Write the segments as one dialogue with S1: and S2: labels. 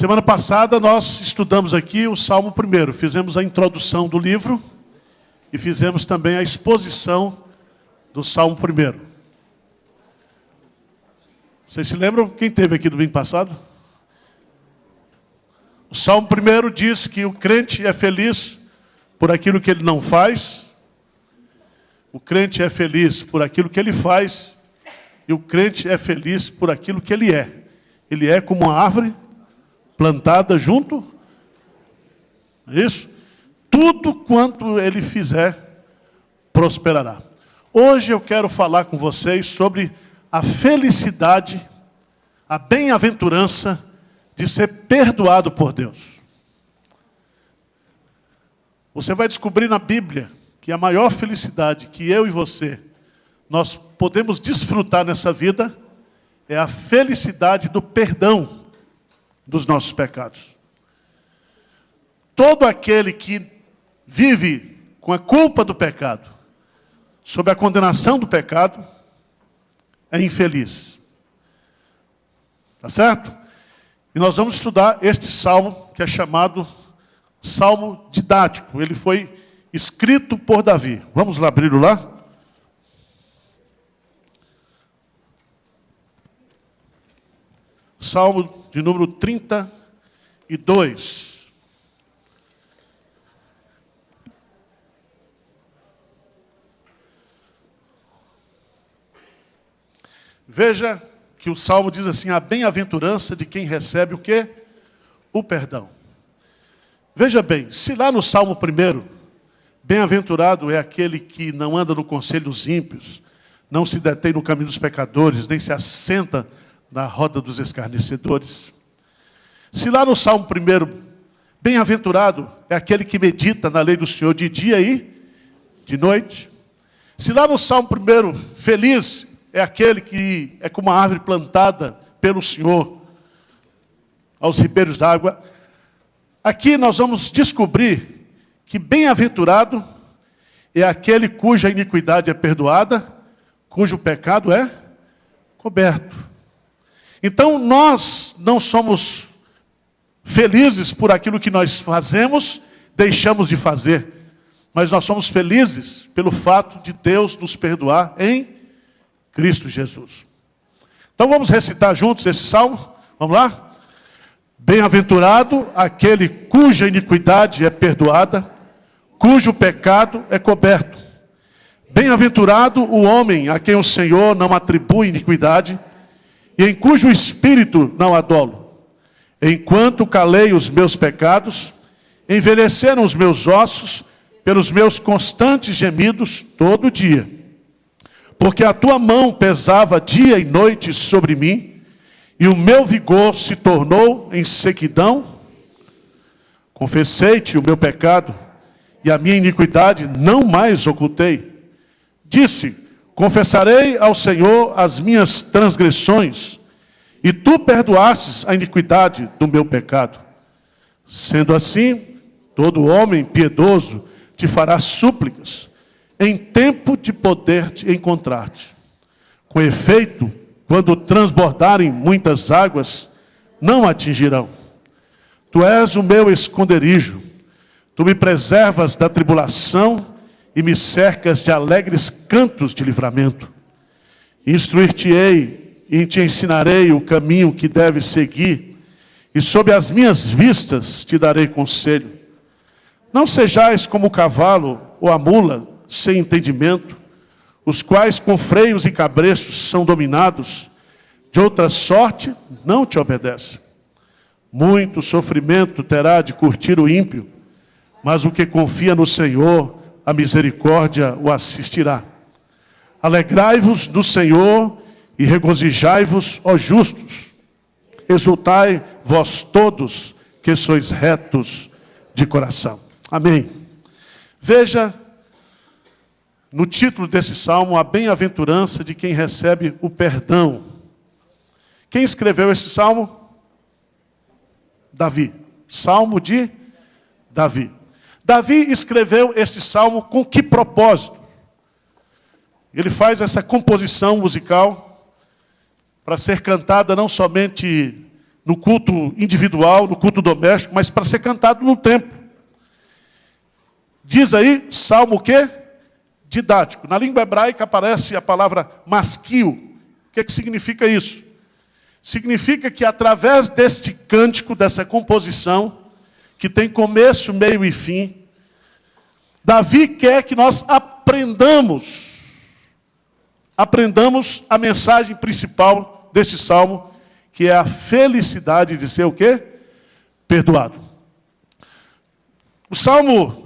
S1: Semana passada nós estudamos aqui o Salmo 1, fizemos a introdução do livro e fizemos também a exposição do Salmo 1. Vocês se lembram quem teve aqui domingo passado? O Salmo 1 diz que o crente é feliz por aquilo que ele não faz, o crente é feliz por aquilo que ele faz e o crente é feliz por aquilo que ele é. Ele é como uma árvore plantada junto, é isso? Tudo quanto ele fizer, prosperará. Hoje eu quero falar com vocês sobre a felicidade, a bem-aventurança de ser perdoado por Deus. Você vai descobrir na Bíblia que a maior felicidade que eu e você, nós podemos desfrutar nessa vida, é a felicidade do perdão dos nossos pecados. Todo aquele que vive com a culpa do pecado, sob a condenação do pecado, é infeliz. Tá certo? E nós vamos estudar este salmo, que é chamado Salmo Didático. Ele foi escrito por Davi. Vamos lá abri-lo lá? Salmo de número 32. Veja que o Salmo diz assim: a bem-aventurança de quem recebe o quê? O perdão. Veja bem, se lá no Salmo 1, bem-aventurado é aquele que não anda no conselho dos ímpios, não se detém no caminho dos pecadores, nem se assenta na roda dos escarnecedores. Se lá no Salmo 1, bem-aventurado é aquele que medita na lei do Senhor de dia e de noite. Se lá no Salmo 1, feliz é aquele que é como uma árvore plantada pelo Senhor aos ribeiros d'água. Aqui nós vamos descobrir que bem-aventurado é aquele cuja iniquidade é perdoada, cujo pecado é coberto. Então nós não somos felizes por aquilo que nós fazemos, deixamos de fazer, mas nós somos felizes pelo fato de Deus nos perdoar em Cristo Jesus. Então vamos recitar juntos esse salmo? Vamos lá? Bem-aventurado aquele cuja iniquidade é perdoada, cujo pecado é coberto. Bem-aventurado o homem a quem o Senhor não atribui iniquidade e em cujo espírito não há dolo. Enquanto calei os meus pecados, envelheceram os meus ossos pelos meus constantes gemidos todo dia. Porque a tua mão pesava dia e noite sobre mim, e o meu vigor se tornou em sequidão. Confessei-te o meu pecado, e a minha iniquidade não mais ocultei. Disse: confessarei ao Senhor as minhas transgressões, e tu perdoastes a iniquidade do meu pecado. Sendo assim, todo homem piedoso te fará súplicas, em tempo de poder te encontrar-te. Com efeito, quando transbordarem muitas águas, não atingirão. Tu és o meu esconderijo, tu me preservas da tribulação e me cercas de alegres cantos de livramento. Instruir-te-ei e te ensinarei o caminho que deves seguir, e sob as minhas vistas te darei conselho. Não sejais como o cavalo ou a mula sem entendimento, os quais com freios e cabreços são dominados, de outra sorte não te obedecem. Muito sofrimento terá de curtir o ímpio, mas o que confia no Senhor, a misericórdia o assistirá. Alegrai-vos do Senhor e regozijai-vos, ó justos. Exultai vós todos que sois retos de coração. Amém. Veja no título desse salmo, a bem-aventurança de quem recebe o perdão. Quem escreveu esse salmo? Davi. Salmo de Davi. Davi escreveu esse salmo com que propósito? Ele faz essa composição musical para ser cantada não somente no culto individual, no culto doméstico, mas para ser cantado no templo. Diz aí, salmo o quê? Didático. Na língua hebraica aparece a palavra masquio. O que significa isso? Significa que através deste cântico, dessa composição, que tem começo, meio e fim, Davi quer que nós aprendamos a mensagem principal desse salmo, que é a felicidade de ser o quê? Perdoado. O salmo,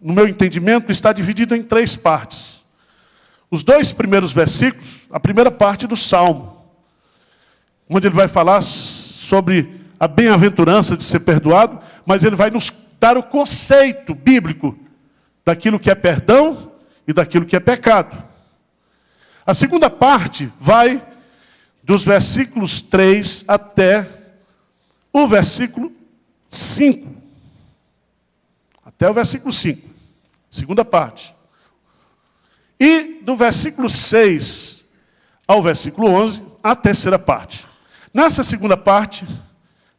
S1: no meu entendimento, está dividido em 3 partes. Os 2 primeiros versículos, a primeira parte do salmo, onde ele vai falar sobre a bem-aventurança de ser perdoado, mas ele vai nos dar o conceito bíblico daquilo que é perdão e daquilo que é pecado. A segunda parte vai dos versículos 3 até o versículo 5. Até o versículo 5. Segunda parte. E do versículo 6 ao versículo 11, a terceira parte. Nessa segunda parte,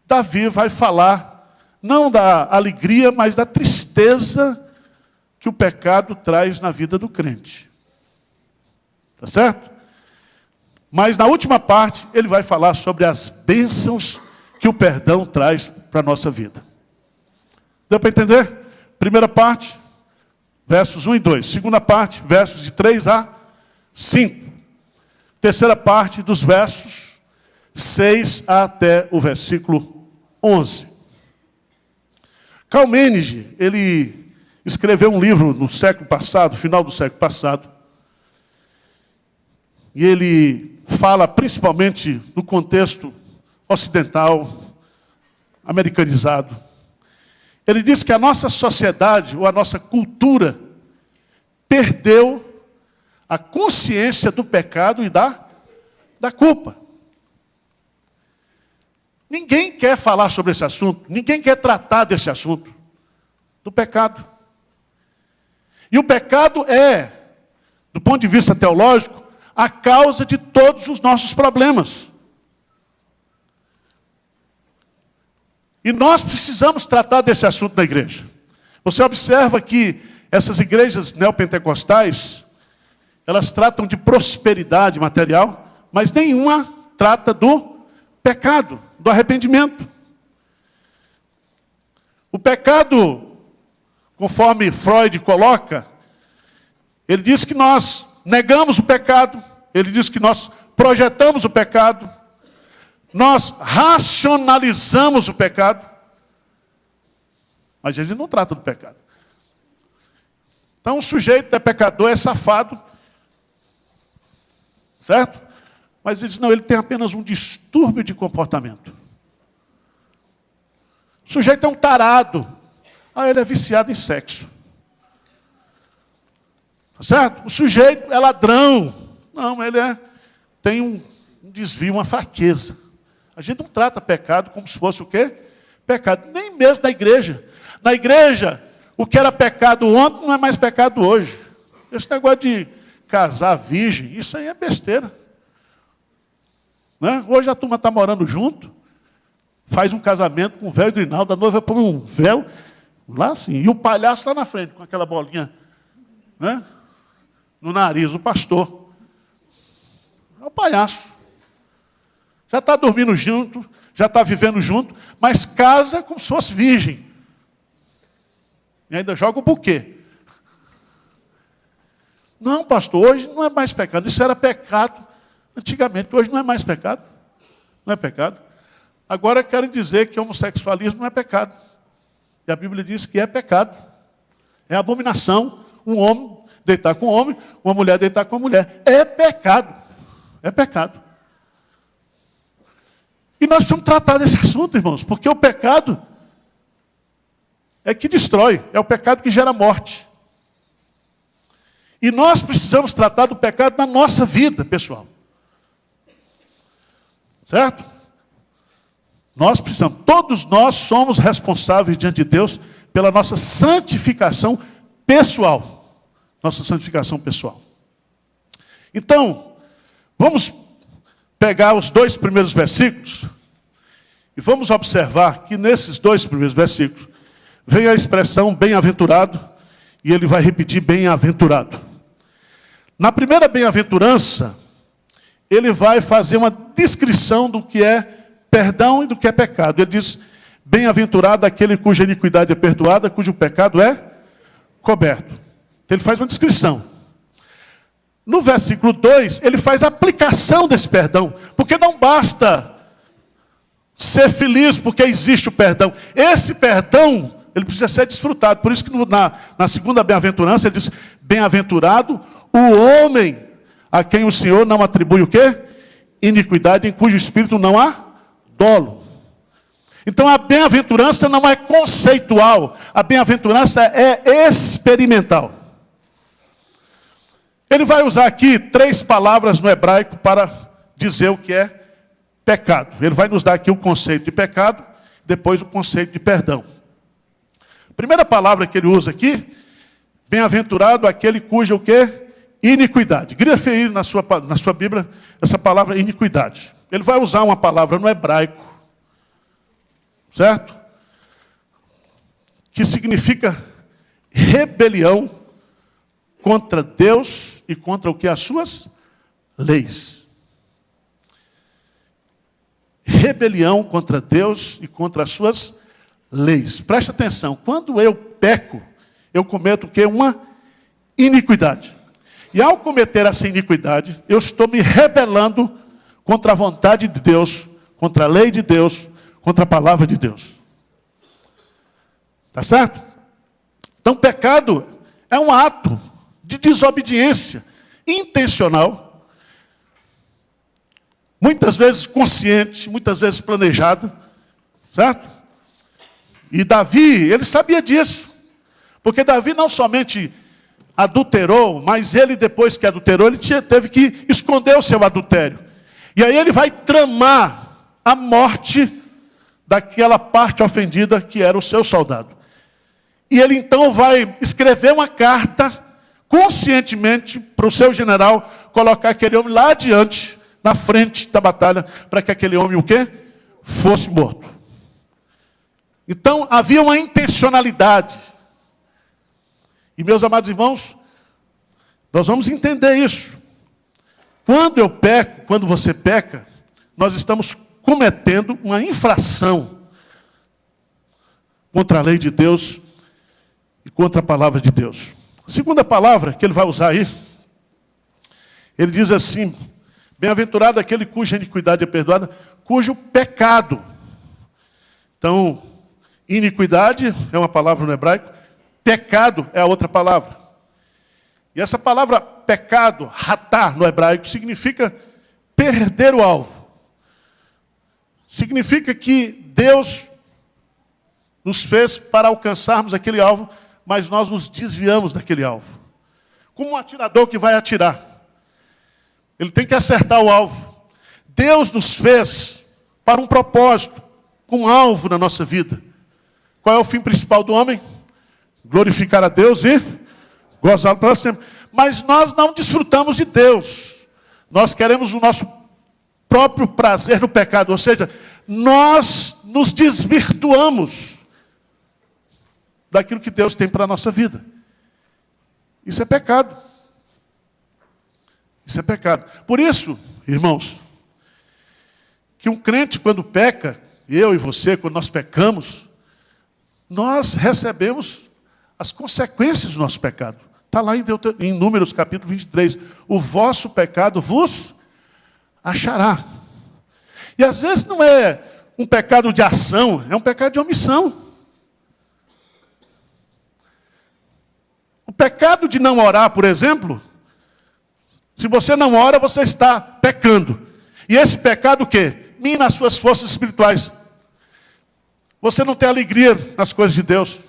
S1: Davi vai falar, não da alegria, mas da tristeza que o pecado traz na vida do crente. Tá certo? Mas na última parte, ele vai falar sobre as bênçãos que o perdão traz para a nossa vida. Deu para entender? Primeira parte, versos 1 e 2. Segunda parte, versos de 3 a 5. Terceira parte, dos versos 6 até o versículo 11. Calmênige, ele escreveu um livro no século passado, final do século passado, e ele fala principalmente no contexto ocidental, americanizado. Ele diz que a nossa sociedade, ou a nossa cultura, perdeu a consciência do pecado e da culpa. Ninguém quer falar sobre esse assunto, ninguém quer tratar desse assunto, do pecado. E o pecado é, do ponto de vista teológico, a causa de todos os nossos problemas. E nós precisamos tratar desse assunto na igreja. Você observa que essas igrejas neopentecostais, elas tratam de prosperidade material, mas nenhuma trata do pecado, do arrependimento. O pecado, conforme Freud coloca, ele diz que nós negamos o pecado, ele diz que nós projetamos o pecado, nós racionalizamos o pecado, mas ele não trata do pecado. Então o sujeito é pecador, é safado, certo? Mas ele diz, não, ele tem apenas um distúrbio de comportamento. O sujeito é um tarado, ele é viciado em sexo. Certo? O sujeito é ladrão. Não, ele tem um desvio, uma fraqueza. A gente não trata pecado como se fosse o quê? Pecado. Nem mesmo na igreja. Na igreja, o que era pecado ontem não é mais pecado hoje. Esse negócio de casar virgem, isso aí é besteira. Né? Hoje a turma está morando junto, faz um casamento com um véu grinaldo, a noiva põe um véu lá assim, e o palhaço lá na frente, com aquela bolinha, né? No nariz, o pastor. É o palhaço. Já está dormindo junto, já está vivendo junto, mas casa como se fosse virgem. E ainda joga o buquê. Não, pastor, hoje não é mais pecado. Isso era pecado antigamente, hoje não é mais pecado. Não é pecado. Agora querem dizer que homossexualismo não é pecado. E a Bíblia diz que é pecado. É abominação um homem deitar com um homem, uma mulher deitar com uma mulher. É pecado. É pecado. E nós precisamos tratar desse assunto, irmãos, porque o pecado é que destrói, é o pecado que gera morte. E nós precisamos tratar do pecado na nossa vida, pessoal. Certo? Nós precisamos, todos nós somos responsáveis diante de Deus pela nossa santificação pessoal. Nossa santificação pessoal. Então, vamos pegar os 2 primeiros versículos E vamos observar que nesses 2 primeiros versículos vem a expressão bem-aventurado, e ele vai repetir bem-aventurado. Na primeira bem-aventurança, ele vai fazer uma descrição do que é perdão e do que é pecado. Ele diz, bem-aventurado aquele cuja iniquidade é perdoada, cujo pecado é coberto. Então, ele faz uma descrição. No versículo 2, ele faz a aplicação desse perdão, porque não basta ser feliz porque existe o perdão. Esse perdão, ele precisa ser desfrutado. Por isso que na segunda bem-aventurança, ele diz, bem-aventurado o homem a quem o Senhor não atribui o quê? Iniquidade, em cujo espírito não há dolo. Então a bem-aventurança não é conceitual, a bem-aventurança é experimental. Ele vai usar aqui 3 palavras no hebraico para dizer o que é pecado. Ele vai nos dar aqui o conceito de pecado, depois o conceito de perdão. A primeira palavra que ele usa aqui, bem-aventurado aquele cuja o quê? Iniquidade. Grifei na sua Bíblia essa palavra iniquidade. Ele vai usar uma palavra no hebraico, certo? Que significa rebelião contra Deus e contra o que? As suas leis. Rebelião contra Deus e contra as suas leis. Preste atenção, quando eu peco, eu cometo o quê? Uma iniquidade. E ao cometer essa iniquidade, eu estou me rebelando contra a vontade de Deus, contra a lei de Deus, contra a palavra de Deus. Tá certo? Então, pecado é um ato de desobediência intencional, muitas vezes consciente, muitas vezes planejado, certo? E Davi, ele sabia disso, porque Davi não somente adulterou, mas ele, depois que adulterou, ele teve que esconder o seu adultério. E aí ele vai tramar a morte daquela parte ofendida que era o seu soldado. E ele então vai escrever uma carta, conscientemente, para o seu general, colocar aquele homem lá adiante, na frente da batalha, para que aquele homem o quê? Fosse morto. Então, havia uma intencionalidade. E, meus amados irmãos, nós vamos entender isso. Quando eu peco, quando você peca, nós estamos cometendo uma infração contra a lei de Deus e contra a palavra de Deus. A segunda palavra que ele vai usar aí, ele diz assim, bem-aventurado aquele cuja iniquidade é perdoada, cujo pecado. Então, iniquidade é uma palavra no hebraico, pecado é a outra palavra. E essa palavra pecado, ratar no hebraico, significa perder o alvo. Significa que Deus nos fez para alcançarmos aquele alvo, mas nós nos desviamos daquele alvo. Como um atirador que vai atirar. Ele tem que acertar o alvo. Deus nos fez para um propósito, com um alvo na nossa vida. Qual é o fim principal do homem? Glorificar a Deus e gozá-lo para sempre. Mas nós não desfrutamos de Deus. Nós queremos o nosso próprio prazer no pecado. Ou seja, nós nos desvirtuamos daquilo que Deus tem para a nossa vida. Isso é pecado. Isso é pecado. Por isso, irmãos, que um crente quando peca, eu e você, quando nós pecamos, nós recebemos as consequências do nosso pecado. Está lá em Números capítulo 23. O vosso pecado vos achará. E às vezes não é um pecado de ação, é um pecado de omissão. O pecado de não orar, por exemplo, se você não ora, você está pecando. E esse pecado o quê? Mina as suas forças espirituais. Você não tem alegria nas coisas de Deus.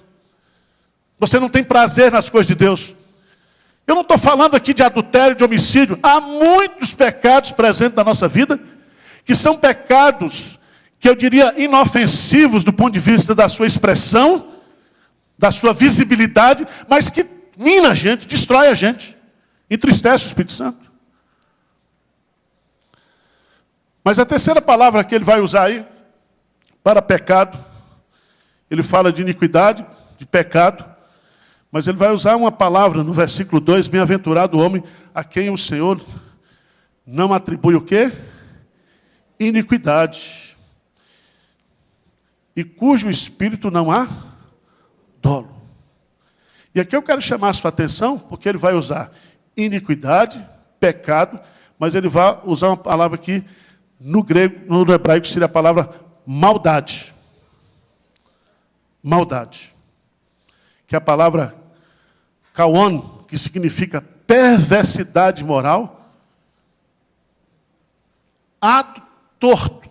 S1: Você não tem prazer nas coisas de Deus. Eu não estou falando aqui de adultério, de homicídio. Há muitos pecados presentes na nossa vida, que são pecados, que eu diria inofensivos do ponto de vista da sua expressão, da sua visibilidade, mas que mina a gente, destrói a gente, entristece o Espírito Santo. Mas a terceira palavra que ele vai usar aí, para pecado. Ele fala de iniquidade, de pecado, mas ele vai usar uma palavra no versículo 2, bem-aventurado o homem a quem o Senhor não atribui o quê? Iniquidade. E cujo espírito não há dolo. E aqui eu quero chamar a sua atenção, porque ele vai usar iniquidade, pecado, mas ele vai usar uma palavra aqui, no grego, no hebraico, seria a palavra maldade. Maldade. Que é a palavra kaon, que significa perversidade moral, ato torto.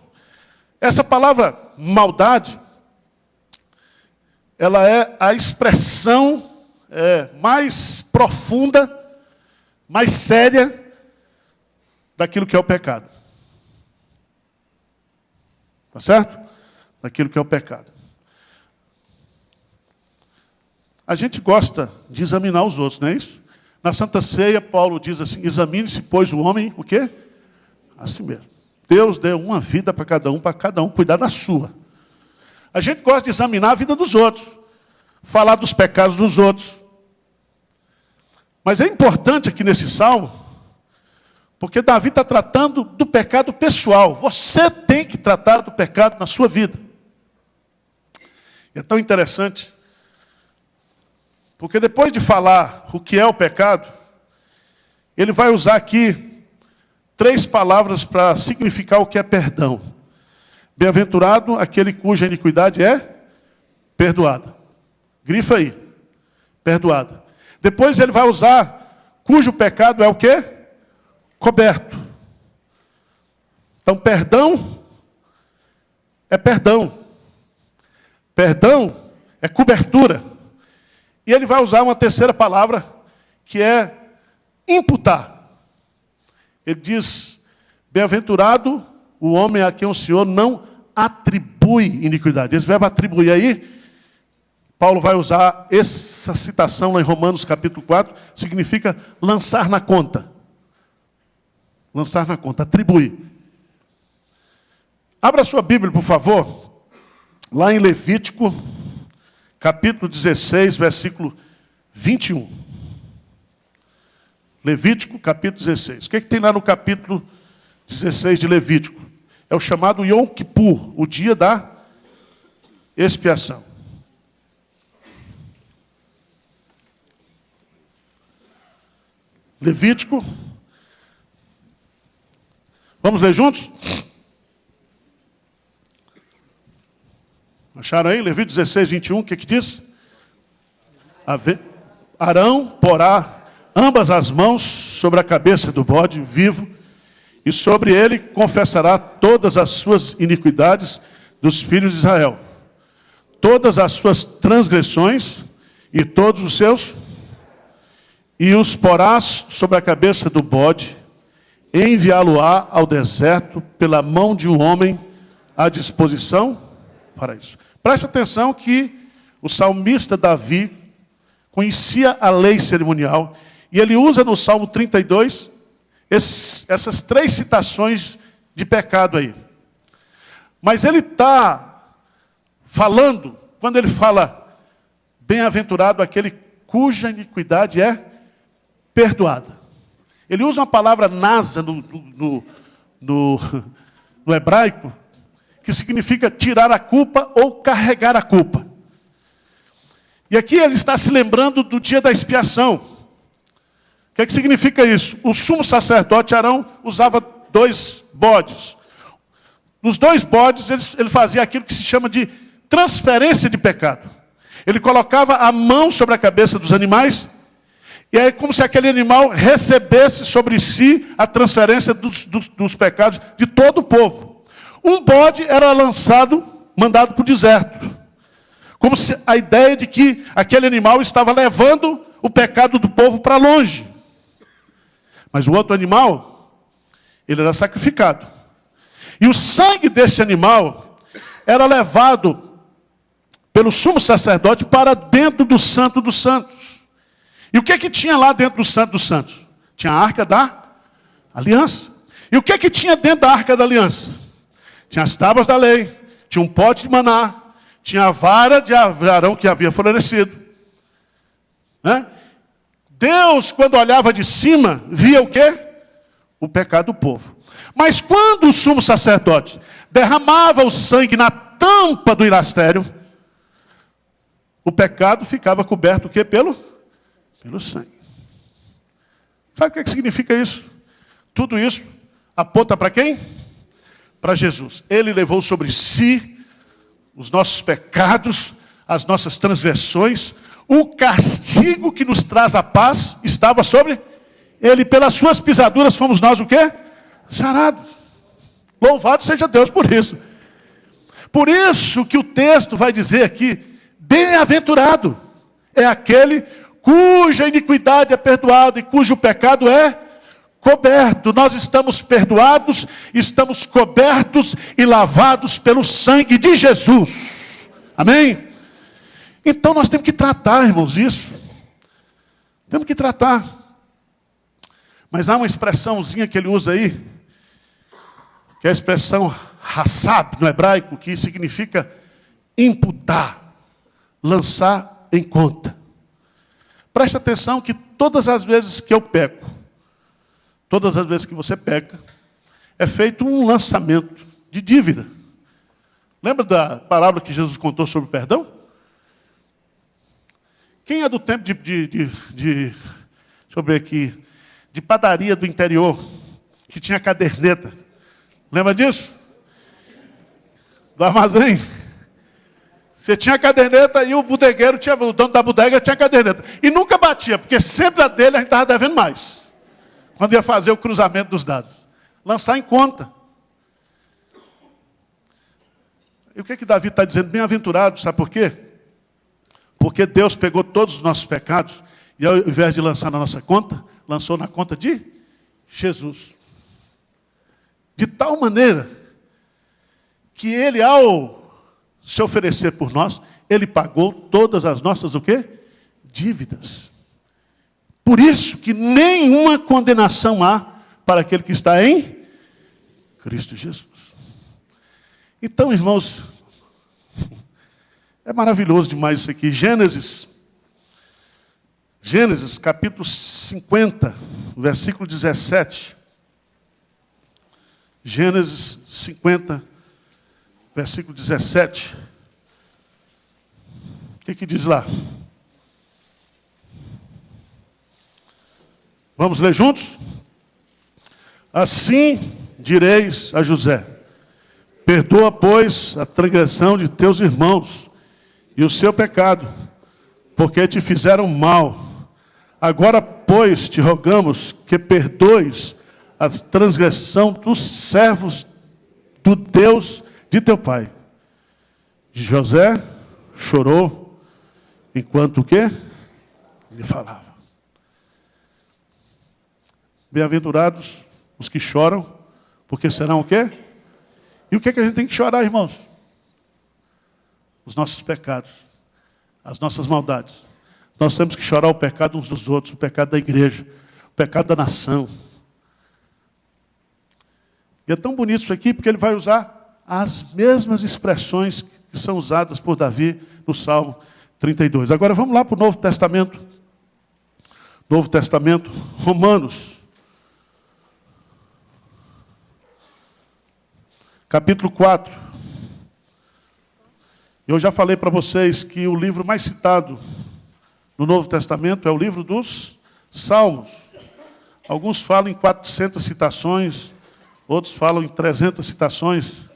S1: Essa palavra maldade, ela é a expressão mais profunda, mais séria daquilo que é o pecado. Tá certo? Daquilo que é o pecado. A gente gosta de examinar os outros, não é isso? Na Santa Ceia, Paulo diz assim, examine-se, pois, o homem, o quê? A si mesmo. Deus deu uma vida para cada um cuidar da sua. A gente gosta de examinar a vida dos outros, falar dos pecados dos outros. Mas é importante aqui nesse salmo, porque Davi está tratando do pecado pessoal. Você tem que tratar do pecado na sua vida. E é tão interessante, porque depois de falar o que é o pecado, ele vai usar aqui 3 palavras para significar o que é perdão. Bem-aventurado aquele cuja iniquidade é perdoada. Grifa aí. Perdoada. Depois ele vai usar cujo pecado é o quê? Coberto. Então, perdão é perdão. Perdão é cobertura. E ele vai usar uma terceira palavra, que é imputar. Ele diz, bem-aventurado o homem a quem o Senhor não atribui iniquidade. Esse verbo atribuir aí, Paulo vai usar essa citação lá em Romanos capítulo 4, significa lançar na conta. Lançar na conta, atribuir. Abra sua Bíblia, por favor, lá em Levítico, capítulo 16, versículo 21. Levítico, capítulo 16. O que tem lá no capítulo 16 de Levítico? É o chamado Yom Kippur, o dia da expiação. Levítico. Vamos ler juntos? Acharam aí? Levítico 16, 21, o que diz? Arão porá ambas as mãos sobre a cabeça do bode vivo, e sobre ele confessará todas as suas iniquidades dos filhos de Israel, todas as suas transgressões e todos os seus, e os porás sobre a cabeça do bode, e enviá-lo-á ao deserto pela mão de um homem à disposição para isso. Preste atenção que o salmista Davi conhecia a lei cerimonial, e ele usa no Salmo 32 essas 3 citações de pecado aí. Mas ele está falando, quando ele fala, bem-aventurado aquele cuja iniquidade é perdoada. Ele usa uma palavra nasa no hebraico, que significa tirar a culpa ou carregar a culpa. E aqui ele está se lembrando do dia da expiação. O que significa isso? O sumo sacerdote Arão usava 2 bodes. Nos 2 bodes, ele fazia aquilo que se chama de transferência de pecado. Ele colocava a mão sobre a cabeça dos animais, e é como se aquele animal recebesse sobre si a transferência dos pecados de todo o povo. Um bode era mandado para o deserto. Como se a ideia de que aquele animal estava levando o pecado do povo para longe. Mas o outro animal, ele era sacrificado. E o sangue desse animal era levado pelo sumo sacerdote para dentro do Santo dos Santos. E o que tinha lá dentro do Santo dos Santos? Tinha a Arca da Aliança. E o que tinha dentro da Arca da Aliança? Tinha as tábuas da lei, tinha um pote de maná, tinha a vara de Arão que havia florescido. Né? Deus, quando olhava de cima, via o quê? O pecado do povo. Mas quando o sumo sacerdote derramava o sangue na tampa do ilástério, o pecado ficava coberto o quê? Pelo sangue. Sabe o que significa isso? Tudo isso aponta para quem? Para Jesus. Ele levou sobre si os nossos pecados, as nossas transgressões, o castigo que nos traz a paz estava sobre ele. Pelas suas pisaduras fomos nós o quê? Sarados. Louvado seja Deus por isso. Por isso que o texto vai dizer aqui, bem-aventurado é aquele cuja iniquidade é perdoada e cujo pecado é coberto. Nós estamos perdoados, estamos cobertos e lavados pelo sangue de Jesus. Amém? Então nós temos que tratar, irmãos, isso. Temos que tratar. Mas há uma expressãozinha que ele usa aí, que é a expressão hassab, no hebraico, que significa imputar, lançar em conta. Preste atenção que todas as vezes que eu peco, todas as vezes que você peca, é feito um lançamento de dívida. Lembra da parábola que Jesus contou sobre o perdão? Quem é do tempo deixa eu ver aqui, de padaria do interior, que tinha caderneta? Lembra disso? Do armazém. Você tinha caderneta e o bodegueiro, o dono da bodega tinha caderneta. E nunca batia, porque sempre a dele a gente estava devendo mais. Quando ia fazer o cruzamento dos dados. Lançar em conta. E o que Davi está dizendo? Bem-aventurado, sabe por quê? Porque Deus pegou todos os nossos pecados e ao invés de lançar na nossa conta, lançou na conta de Jesus. De tal maneira que ele, ao se oferecer por nós, ele pagou todas as nossas o quê? Dívidas. Por isso que nenhuma condenação há para aquele que está em Cristo Jesus. Então, irmãos, é maravilhoso demais isso aqui. Gênesis capítulo 50, versículo 17. Gênesis 50, versículo 17. O que diz lá? Vamos ler juntos? Assim direis a José: perdoa, pois, a transgressão de teus irmãos e o seu pecado, porque te fizeram mal. Agora, pois, te rogamos que perdoes a transgressão dos servos do Deus de teu pai. José chorou enquanto o quê? Ele falava. Bem-aventurados os que choram, porque serão o quê? E o que a gente tem que chorar, irmãos? Os nossos pecados, as nossas maldades. Nós temos que chorar o pecado uns dos outros, o pecado da igreja, o pecado da nação. E é tão bonito isso aqui, porque ele vai usar as mesmas expressões que são usadas por Davi no Salmo 32. Agora vamos lá para o Novo Testamento. Novo Testamento, Romanos. Capítulo 4. Eu já falei para vocês que o livro mais citado no Novo Testamento é o livro dos Salmos. Alguns falam em 400 citações, outros falam em 300 citações.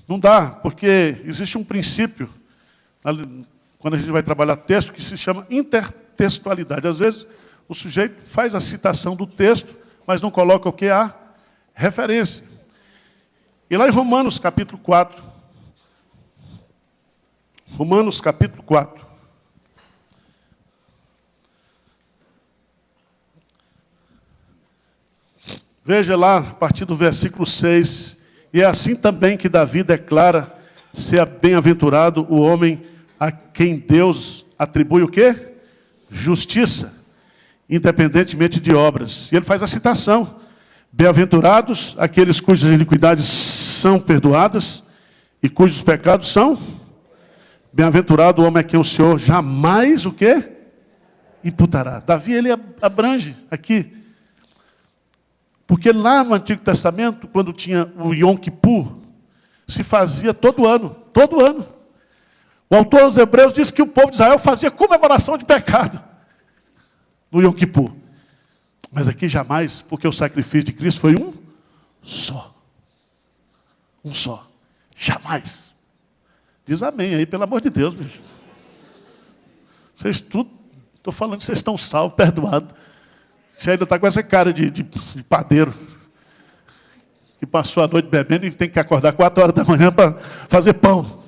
S1: Não dá, porque existe um princípio, quando a gente vai trabalhar texto, que se chama intertextualidade. Às vezes, o sujeito faz a citação do texto, mas não coloca o que? A referência. E lá em Romanos, capítulo 4. Romanos, capítulo 4. Veja lá, a partir do versículo 6. E é assim também que Davi declara ser bem-aventurado o homem a quem Deus atribui o quê? Justiça, independentemente de obras. E ele faz a citação. Bem-aventurados aqueles cujas iniquidades são perdoadas e cujos pecados são? Bem-aventurado o homem a quem o Senhor jamais o quê? Imputará. Davi, ele abrange aqui. Porque lá no Antigo Testamento, quando tinha o Yom Kippur, se fazia todo ano, todo ano. O autor aos Hebreus diz que o povo de Israel fazia comemoração de pecado no Yom Kippur. Mas aqui jamais, porque o sacrifício de Cristo foi um só. Um só. Jamais. Diz amém aí, pelo amor de Deus, bicho. Vocês tudo, estou falando que vocês estão salvos, perdoados. Você ainda está com essa cara de padeiro, que passou a noite bebendo e tem que acordar 4 horas da manhã para fazer pão.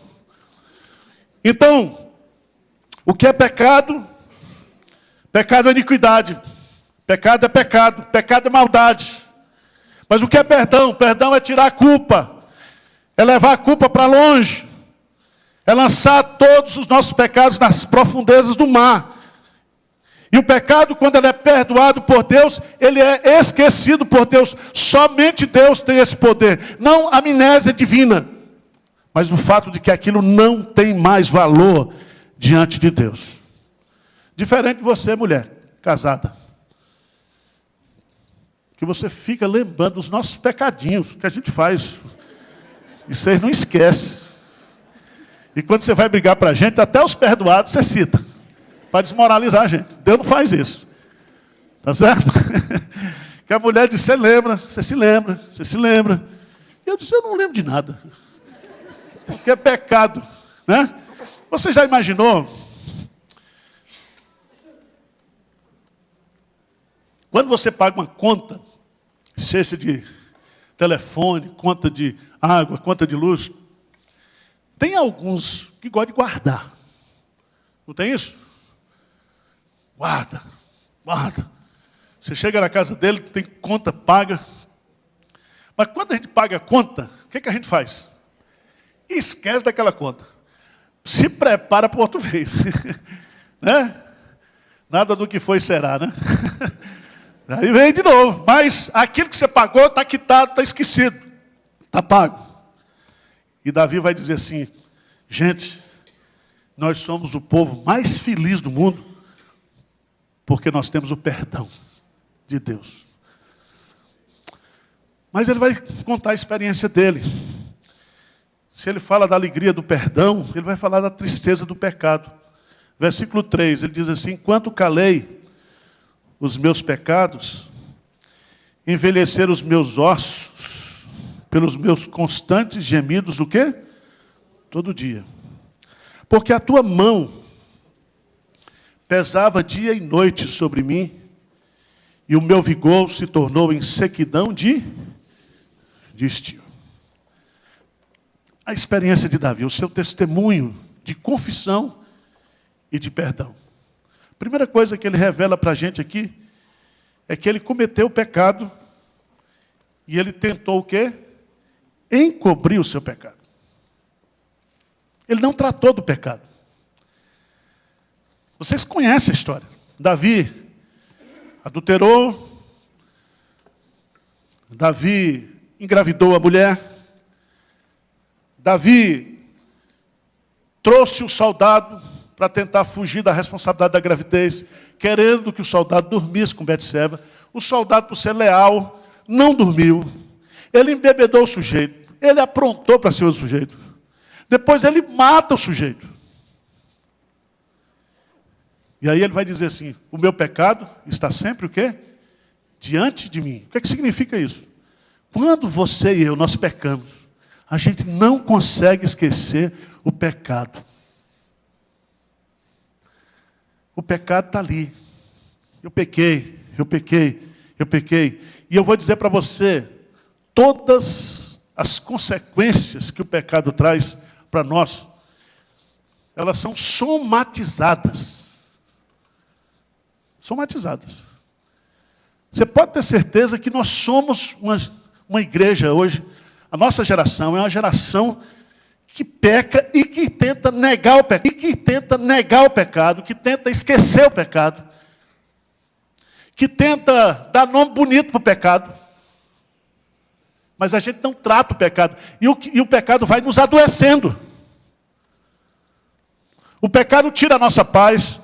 S1: Então, o que é pecado? Pecado é iniquidade. Pecado é pecado. Pecado é maldade. Mas o que é perdão? Perdão é tirar a culpa. É levar a culpa para longe. É lançar todos os nossos pecados nas profundezas do mar. E o pecado, quando ele é perdoado por Deus, ele é esquecido por Deus. Somente Deus tem esse poder. Não a amnésia divina. Mas o fato de que aquilo não tem mais valor diante de Deus. Diferente de você, mulher, casada. Que você fica lembrando dos nossos pecadinhos que a gente faz. E vocês não esquecem. E quando você vai brigar para a gente, até os perdoados você cita. Para desmoralizar a gente. Deus não faz isso. Tá certo? Que a mulher diz, você lembra, você se lembra, você se lembra. E eu disse, eu não lembro de nada. Porque é pecado. Né? Você já imaginou? Quando você paga uma conta, seja de telefone, conta de água, conta de luz, tem alguns que gostam de guardar. Não tem isso? Guarda, guarda. Você chega na casa dele, tem conta paga. Mas quando a gente paga a conta, o que a gente faz? Esquece daquela conta. Se prepara para outra vez. Né? Nada do que foi será, né? Aí vem de novo. Mas aquilo que você pagou está quitado, está esquecido. Está pago. E Davi vai dizer assim, gente, nós somos o povo mais feliz do mundo, porque nós temos o perdão de Deus. Mas ele vai contar a experiência dele. Se ele fala da alegria do perdão, ele vai falar da tristeza do pecado. Versículo 3, ele diz assim, enquanto calei os meus pecados, envelheceram os meus ossos, pelos meus constantes gemidos, o quê? Todo dia. Porque a tua mão pesava dia e noite sobre mim, e o meu vigor se tornou em sequidão de estio. A experiência de Davi, o seu testemunho de confissão e de perdão. A primeira coisa que ele revela para a gente aqui, é que ele cometeu o pecado, e ele tentou o quê? Encobrir o seu pecado. Ele não tratou do pecado. Vocês conhecem a história. Davi adulterou. Davi engravidou a mulher. Davi trouxe o soldado para tentar fugir da responsabilidade da gravidez, querendo que o soldado dormisse com Betseba. O soldado, por ser leal, não dormiu. Ele embebedou o sujeito. Ele aprontou para cima do sujeito. Depois ele mata o sujeito. E aí ele vai dizer assim, o meu pecado está sempre o quê? Diante de mim. O que significa isso? Quando você e eu, nós pecamos, a gente não consegue esquecer o pecado. O pecado está ali. Eu pequei. E eu vou dizer para você, todas as consequências que o pecado traz para nós, elas são somatizadas. Somatizadas. Você pode ter certeza que nós somos uma igreja hoje, a nossa geração é uma geração que peca e que tenta negar o pecado, que tenta esquecer o pecado, que tenta dar nome bonito para o pecado. Mas a gente não trata o pecado. E o pecado vai nos adoecendo. O pecado tira a nossa paz,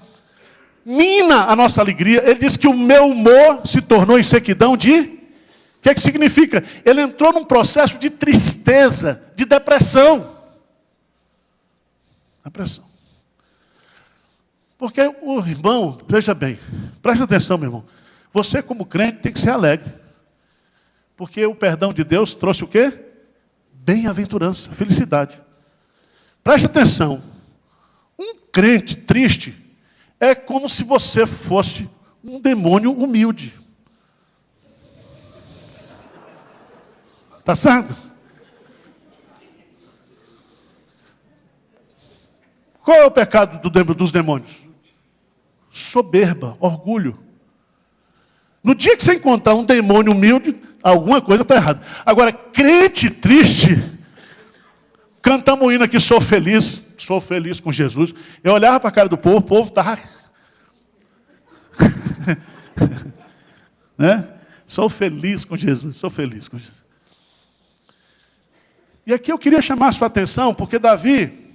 S1: mina a nossa alegria. Ele diz que o meu humor se tornou em sequidão de... O que significa? Ele entrou num processo de tristeza, de depressão. Depressão. Porque o irmão, veja bem, presta atenção, meu irmão. Você como crente tem que ser alegre. Porque o perdão de Deus trouxe o quê? Bem-aventurança, felicidade. Presta atenção. Um crente triste é como se você fosse um demônio humilde. Tá certo? Qual é o pecado dos demônios? Soberba, orgulho. No dia que você encontrar um demônio humilde, alguma coisa está errada. Agora, crente triste, cantamos um hino aqui, sou feliz com Jesus. Eu olhava para a cara do povo, o povo estava... né? Sou feliz com Jesus, sou feliz com Jesus. E aqui eu queria chamar a sua atenção, porque Davi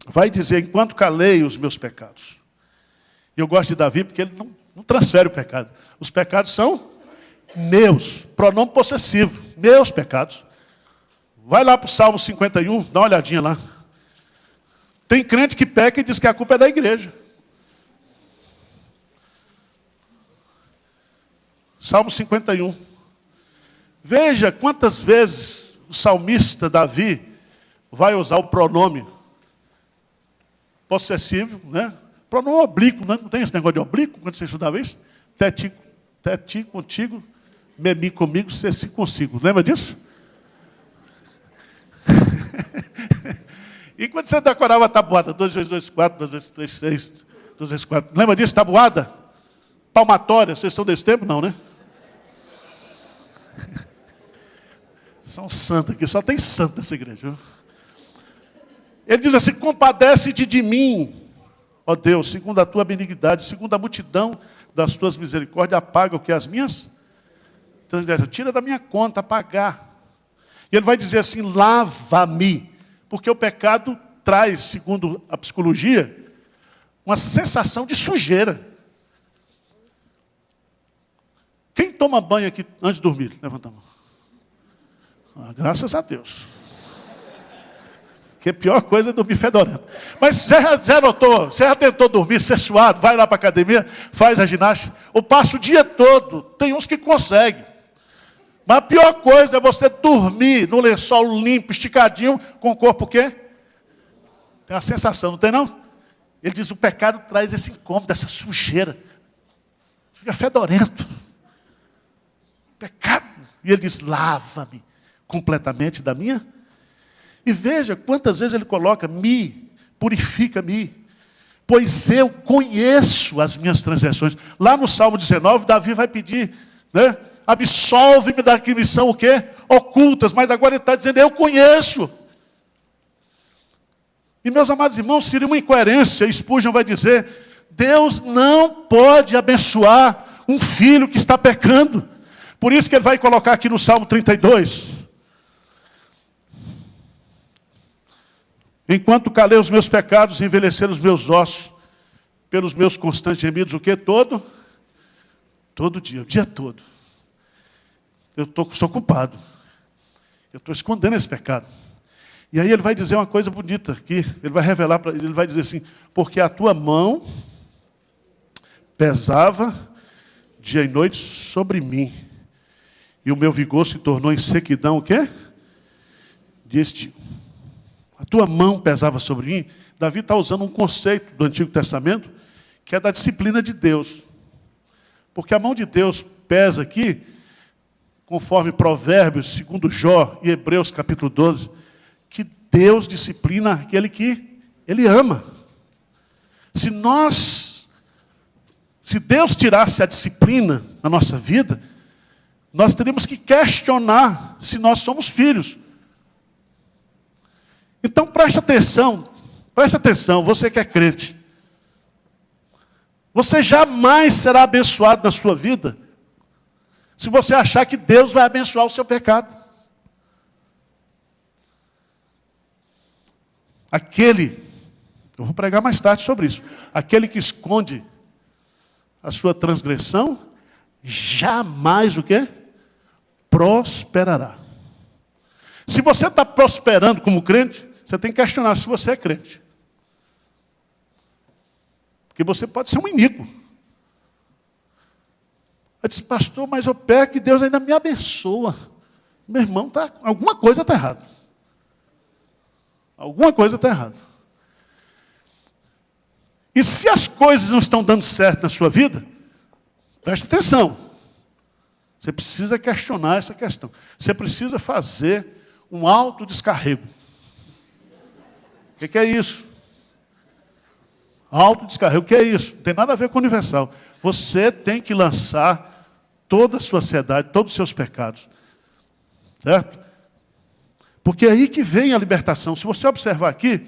S1: vai dizer, enquanto calei os meus pecados. E eu gosto de Davi porque ele não transfere o pecado. Os pecados são meus, pronome possessivo, meus pecados. Vai lá para o Salmo 51, dá uma olhadinha lá. Tem crente que peca e diz que a culpa é da igreja. Salmo 51. Veja quantas vezes o salmista Davi vai usar o pronome possessivo, né? Pronome oblíquo, né? Não tem esse negócio de oblíquo, quando você estudava isso? Teti contigo, memi comigo, ceci consigo. Lembra disso? E quando você decorava a tabuada, 2 vezes 2, 4, 2 vezes 3, 6, 2 vezes 4. Lembra disso, tabuada? Palmatória, vocês são desse tempo? Não, né? São santos aqui, só tem santo nessa igreja. Viu? Ele diz assim, compadece-te de mim, ó Deus, segundo a tua benignidade, segundo a multidão das tuas misericórdias, apaga o que? As minhas transgressões. Tira da minha conta, apagar. E ele vai dizer assim, lava-me. Porque o pecado traz, segundo a psicologia, uma sensação de sujeira. Quem toma banho aqui antes de dormir? Levanta a mão. Ah, graças a Deus. Porque a pior coisa é dormir fedorento. Mas já notou, você já tentou dormir, ser suado, vai lá para a academia, faz a ginástica, ou passa o dia todo. Tem uns que conseguem. Mas a pior coisa é você dormir no lençol limpo, esticadinho, com o corpo o quê? Tem uma sensação, não tem não? Ele diz, o pecado traz esse incômodo, essa sujeira. Fica fedorento. Pecado. E ele diz, lava-me completamente da minha. E veja quantas vezes ele coloca, purifica-me, pois eu conheço as minhas transgressões. Lá no Salmo 19, Davi vai pedir, né? Absolve-me da que me são o quê? Ocultas, mas agora ele está dizendo, eu conheço. E meus amados irmãos, seria uma incoerência, Spurgeon vai dizer, Deus não pode abençoar um filho que está pecando. Por isso que ele vai colocar aqui no Salmo 32. Enquanto calei os meus pecados, envelheceram os meus ossos, pelos meus constantes gemidos, o quê? Todo dia, o dia todo. Sou culpado. Eu estou escondendo esse pecado. E aí ele vai dizer uma coisa bonita aqui. Ele vai revelar para ele, vai dizer assim, porque a tua mão pesava dia e noite sobre mim. E o meu vigor se tornou em sequidão, o quê? De estio. A tua mão pesava sobre mim. Davi está usando um conceito do Antigo Testamento, que é da disciplina de Deus. Porque a mão de Deus pesa aqui, conforme Provérbios, segundo Jó e Hebreus capítulo 12, que Deus disciplina aquele que Ele ama. Se Deus tirasse a disciplina na nossa vida, nós teríamos que questionar se nós somos filhos. Então preste atenção, você que é crente. Você jamais será abençoado na sua vida se você achar que Deus vai abençoar o seu pecado. eu vou pregar mais tarde sobre isso, aquele que esconde a sua transgressão, jamais o quê? Prosperará. Se você está prosperando como crente, você tem que questionar se você é crente. Porque você pode ser um iníquo. Eu disse, pastor, mas eu peco e Deus ainda me abençoa. Meu irmão, alguma coisa está errada. Alguma coisa está errada. E se as coisas não estão dando certo na sua vida, preste atenção. Você precisa questionar essa questão. Você precisa fazer um autodescarrego. O que é isso? Autodescarrego, o que é isso? Não tem nada a ver com o universal. Você tem que lançar toda a sua ansiedade, todos os seus pecados. Certo? Porque é aí que vem a libertação. Se você observar aqui,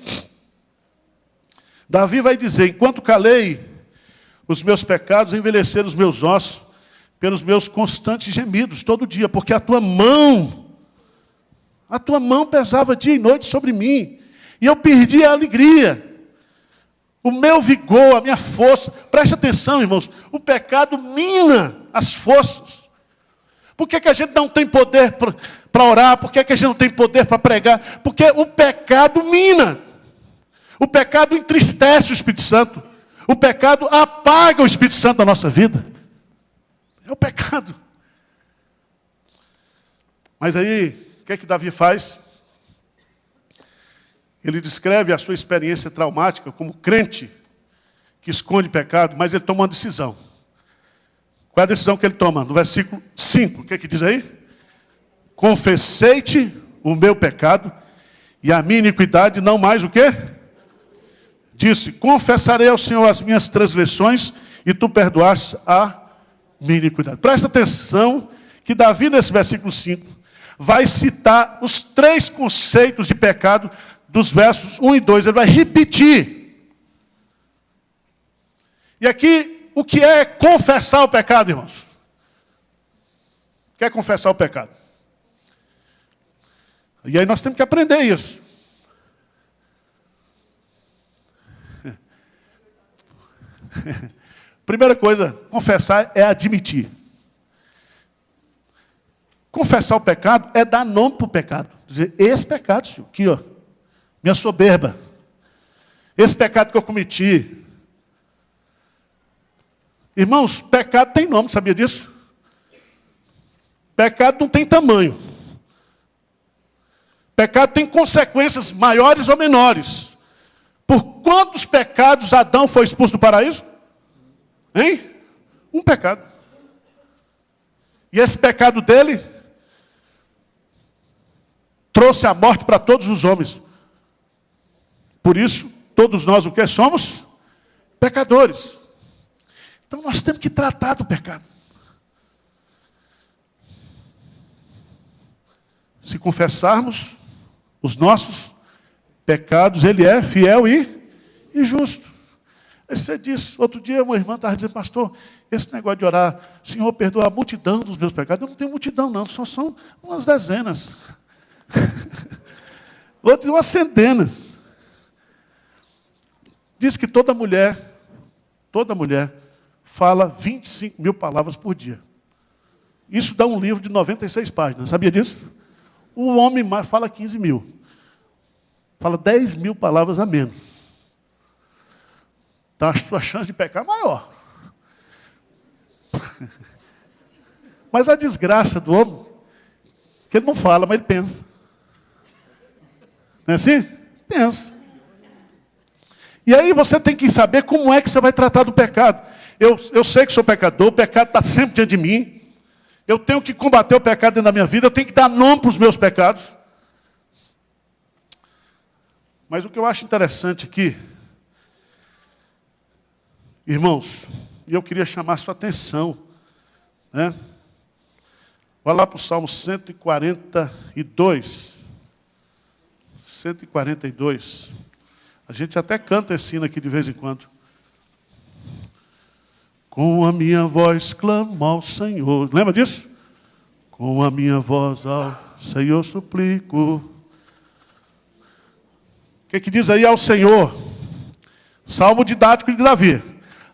S1: Davi vai dizer, enquanto calei os meus pecados, envelheceram os meus ossos, pelos meus constantes gemidos, todo dia, porque a tua mão pesava dia e noite sobre mim, e eu perdi a alegria, o meu vigor, a minha força. Preste atenção, irmãos, o pecado mina as forças. Por que a gente não tem poder para orar? Por que a gente não tem poder para pregar? Porque o pecado mina. O pecado entristece o Espírito Santo. O pecado apaga o Espírito Santo da nossa vida. É o pecado. Mas aí, o que é que Davi faz? Ele descreve a sua experiência traumática como crente que esconde pecado, mas ele toma uma decisão. Qual é a decisão que ele toma? No versículo 5, o que é que diz aí? Confessei-te o meu pecado e a minha iniquidade, não mais o quê? Disse, confessarei ao Senhor as minhas transgressões e tu perdoaste a minha iniquidade. Presta atenção que Davi, nesse versículo 5, vai citar os 3 conceitos de pecado dos versos 1 e 2. Ele vai repetir. E aqui, o que é confessar o pecado, irmãos? O que é confessar o pecado? E aí nós temos que aprender isso. Primeira coisa, confessar é admitir. Confessar o pecado é dar nome para o pecado. Dizer, esse pecado, senhor, aqui, ó, minha soberba. Esse pecado que eu cometi. Irmãos, pecado tem nome, sabia disso? Pecado não tem tamanho. Pecado tem consequências maiores ou menores. Por quantos pecados Adão foi expulso do paraíso? Hein? Um pecado. E esse pecado dele trouxe a morte para todos os homens. Por isso, todos nós o que somos? Pecadores. Então nós temos que tratar do pecado. Se confessarmos os nossos pecados, ele é fiel e justo. Aí você disse, outro dia uma irmã estava dizendo, pastor, esse negócio de orar, Senhor, perdoa a multidão dos meus pecados. Eu não tenho multidão não, só são umas dezenas. Outros umas centenas. Diz que toda mulher fala 25 mil palavras por dia. Isso dá um livro de 96 páginas, sabia disso? O homem fala 15 mil. Fala 10 mil palavras a menos. Então a sua chance de pecar é maior. Mas a desgraça do homem, que ele não fala, mas ele pensa. Não é assim? Pensa. E aí você tem que saber como é que você vai tratar do pecado. Eu sei que sou pecador, o pecado está sempre diante de mim. Eu tenho que combater o pecado dentro da minha vida, eu tenho que dar nome para os meus pecados. Mas o que eu acho interessante aqui, irmãos, e eu queria chamar a sua atenção, né? Vai lá para o Salmo 142. 142. A gente até canta esse hino aqui de vez em quando. Com a minha voz clamo ao Senhor. Lembra disso? Com a minha voz ao Senhor suplico. O que diz aí? Ao Senhor, salmo didático de Davi.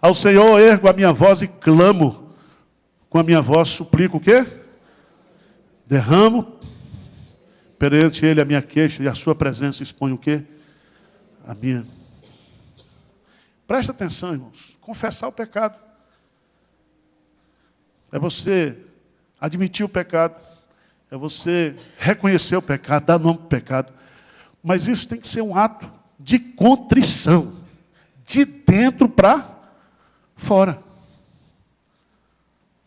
S1: Ao Senhor ergo a minha voz e clamo. Com a minha voz suplico o quê? Derramo perante ele a minha queixa e a sua presença expõe o quê? A minha. Presta atenção, irmãos. Confessar o pecado. É você admitir o pecado. É você reconhecer o pecado, dar nome ao pecado. Mas isso tem que ser um ato de contrição. De dentro para fora.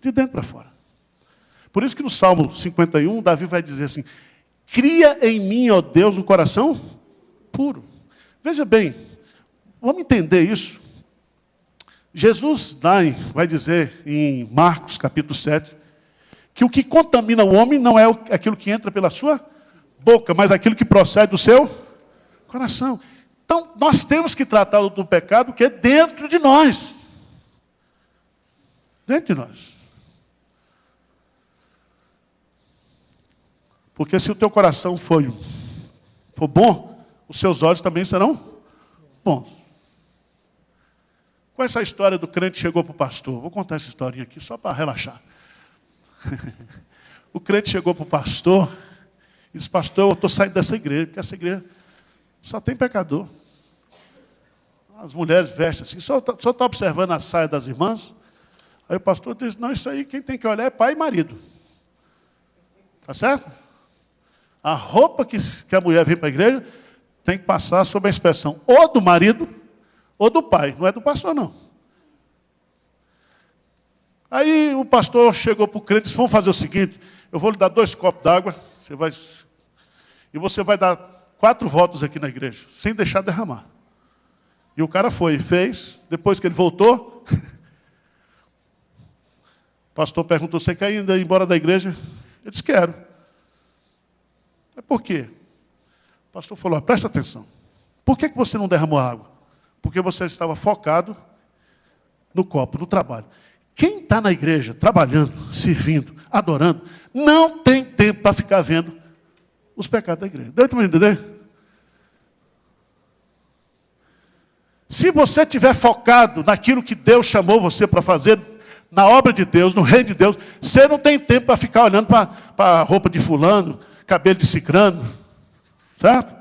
S1: De dentro para fora. Por isso que no Salmo 51, Davi vai dizer assim: cria em mim, ó Deus, um coração puro. Veja bem, vamos entender isso. Jesus vai dizer em Marcos capítulo 7, que o que contamina o homem não é aquilo que entra pela sua boca, mas aquilo que procede do seu coração. Então, nós temos que tratar do pecado que é dentro de nós. Dentro de nós. Porque se o teu coração for bom, os seus olhos também serão bons. Qual é essa história do crente que chegou para o pastor? Vou contar essa historinha aqui só para relaxar. O crente chegou para o pastor e disse: pastor, eu estou saindo dessa igreja, porque essa igreja só tem pecador. As mulheres vestem assim, só está observando a saia das irmãs. Aí o pastor disse: não, isso aí quem tem que olhar é pai e marido. Tá certo? A roupa que a mulher vem para a igreja tem que passar sob a inspeção ou do marido ou do pai, não é do pastor não. Aí o pastor chegou para o crente e disse: vamos fazer o seguinte, eu vou lhe dar 2 copos d'água, e você vai dar 4 voltas aqui na igreja, sem deixar derramar. E o cara foi e fez. Depois que ele voltou, o pastor perguntou: você quer ir embora da igreja? Ele disse: quero. Mas por quê? O pastor falou: presta atenção. Por que você não derramou água? Porque você estava focado no copo, no trabalho. Quem está na igreja, trabalhando, servindo, adorando, não tem tempo para ficar vendo os pecados da igreja. Deu para entender? Se você estiver focado naquilo que Deus chamou você para fazer, na obra de Deus, no reino de Deus, você não tem tempo para ficar olhando para a roupa de fulano, cabelo de cicrano. Certo?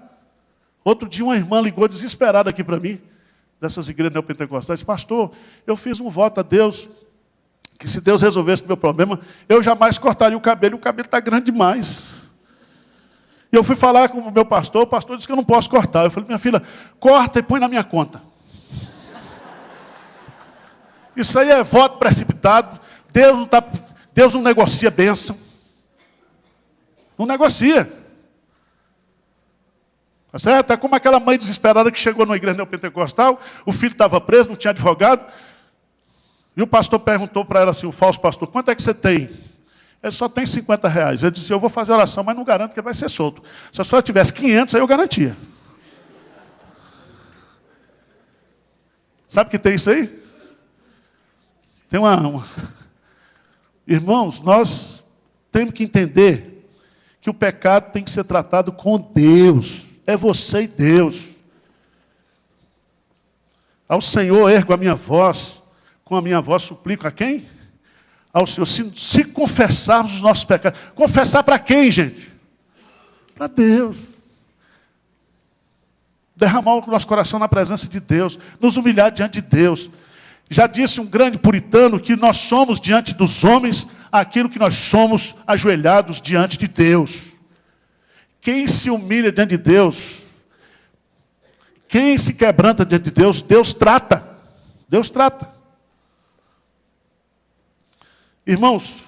S1: Outro dia uma irmã ligou desesperada aqui para mim, dessas igrejas neopentecostais: pastor, eu fiz um voto a Deus, que se Deus resolvesse o meu problema, eu jamais cortaria o cabelo está grande demais. E eu fui falar com o meu pastor, o pastor disse que eu não posso cortar. Eu falei: minha filha, corta e põe na minha conta. Isso aí é voto precipitado. Deus não negocia bênção. Não negocia. Tá certo? É como aquela mãe desesperada que chegou numa igreja neopentecostal, o filho estava preso, não tinha advogado, e o pastor perguntou para ela assim, o falso pastor: quanto é que você tem? Ele: só tem R$50. Ele disse: eu vou fazer oração, mas não garanto que ele vai ser solto. Se a senhora tivesse 500, aí eu garantia. Sabe que tem isso aí? Tem Irmãos, nós temos que entender que o pecado tem que ser tratado com Deus. É você e Deus. Ao Senhor ergo a minha voz, com a minha voz suplico a quem? Ao Senhor. Se confessarmos os nossos pecados. Confessar para quem, gente? Para Deus. Derramar o nosso coração na presença de Deus. Nos humilhar diante de Deus. Já disse um grande puritano que nós somos diante dos homens aquilo que nós somos ajoelhados diante de Deus. Quem se humilha diante de Deus, quem se quebranta diante de Deus, Deus trata. Deus trata. Irmãos,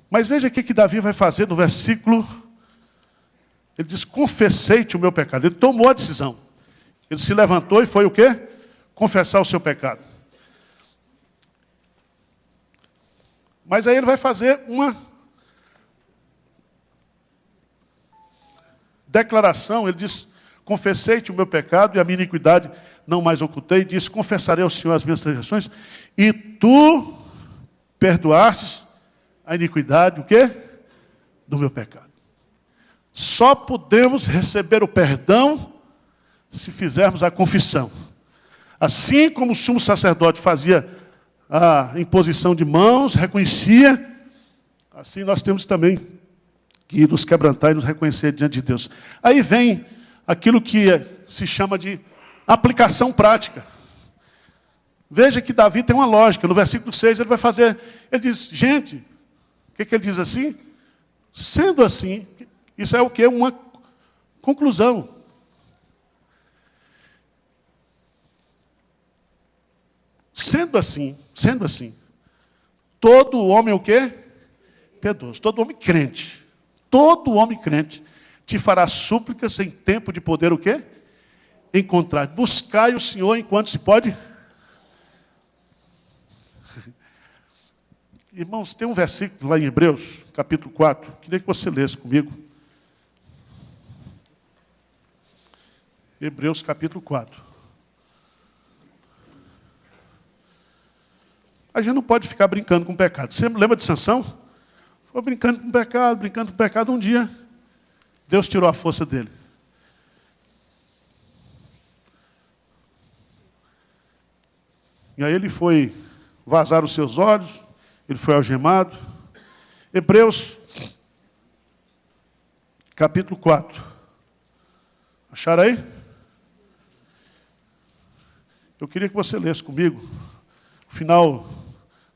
S1: mas veja o que Davi vai fazer no versículo. Ele diz: confessei-te o meu pecado. Ele tomou a decisão. Ele se levantou e foi o quê? Confessar o seu pecado. Mas aí ele vai fazer uma declaração. Ele diz: confessei-te o meu pecado e a minha iniquidade não mais ocultei. Diz: confessarei ao Senhor as minhas transgressões e tu perdoastes a iniquidade, o quê? Do meu pecado. Só podemos receber o perdão se fizermos a confissão. Assim como o sumo sacerdote fazia a imposição de mãos, reconhecia, assim nós temos também que nos quebrantar e nos reconhecer diante de Deus. Aí vem aquilo que se chama de aplicação prática. Veja que Davi tem uma lógica. No versículo 6 ele vai fazer, ele diz, gente, o que ele diz assim? Sendo assim, isso é o quê? Uma conclusão. Sendo assim, todo homem o quê? Piedoso. Todo homem crente te fará súplicas em tempo de poder o quê? Encontrar. Buscai o Senhor enquanto se pode. Irmãos, tem um versículo lá em Hebreus, capítulo 4, queria que você lesse comigo. Hebreus, capítulo 4. A gente não pode ficar brincando com o pecado. Você lembra de Sansão? Foi brincando com o pecado. Um dia, Deus tirou a força dele. E aí ele foi vazar os seus olhos, ele foi algemado. Hebreus, capítulo 4. Acharam aí? Eu queria que você lesse comigo o final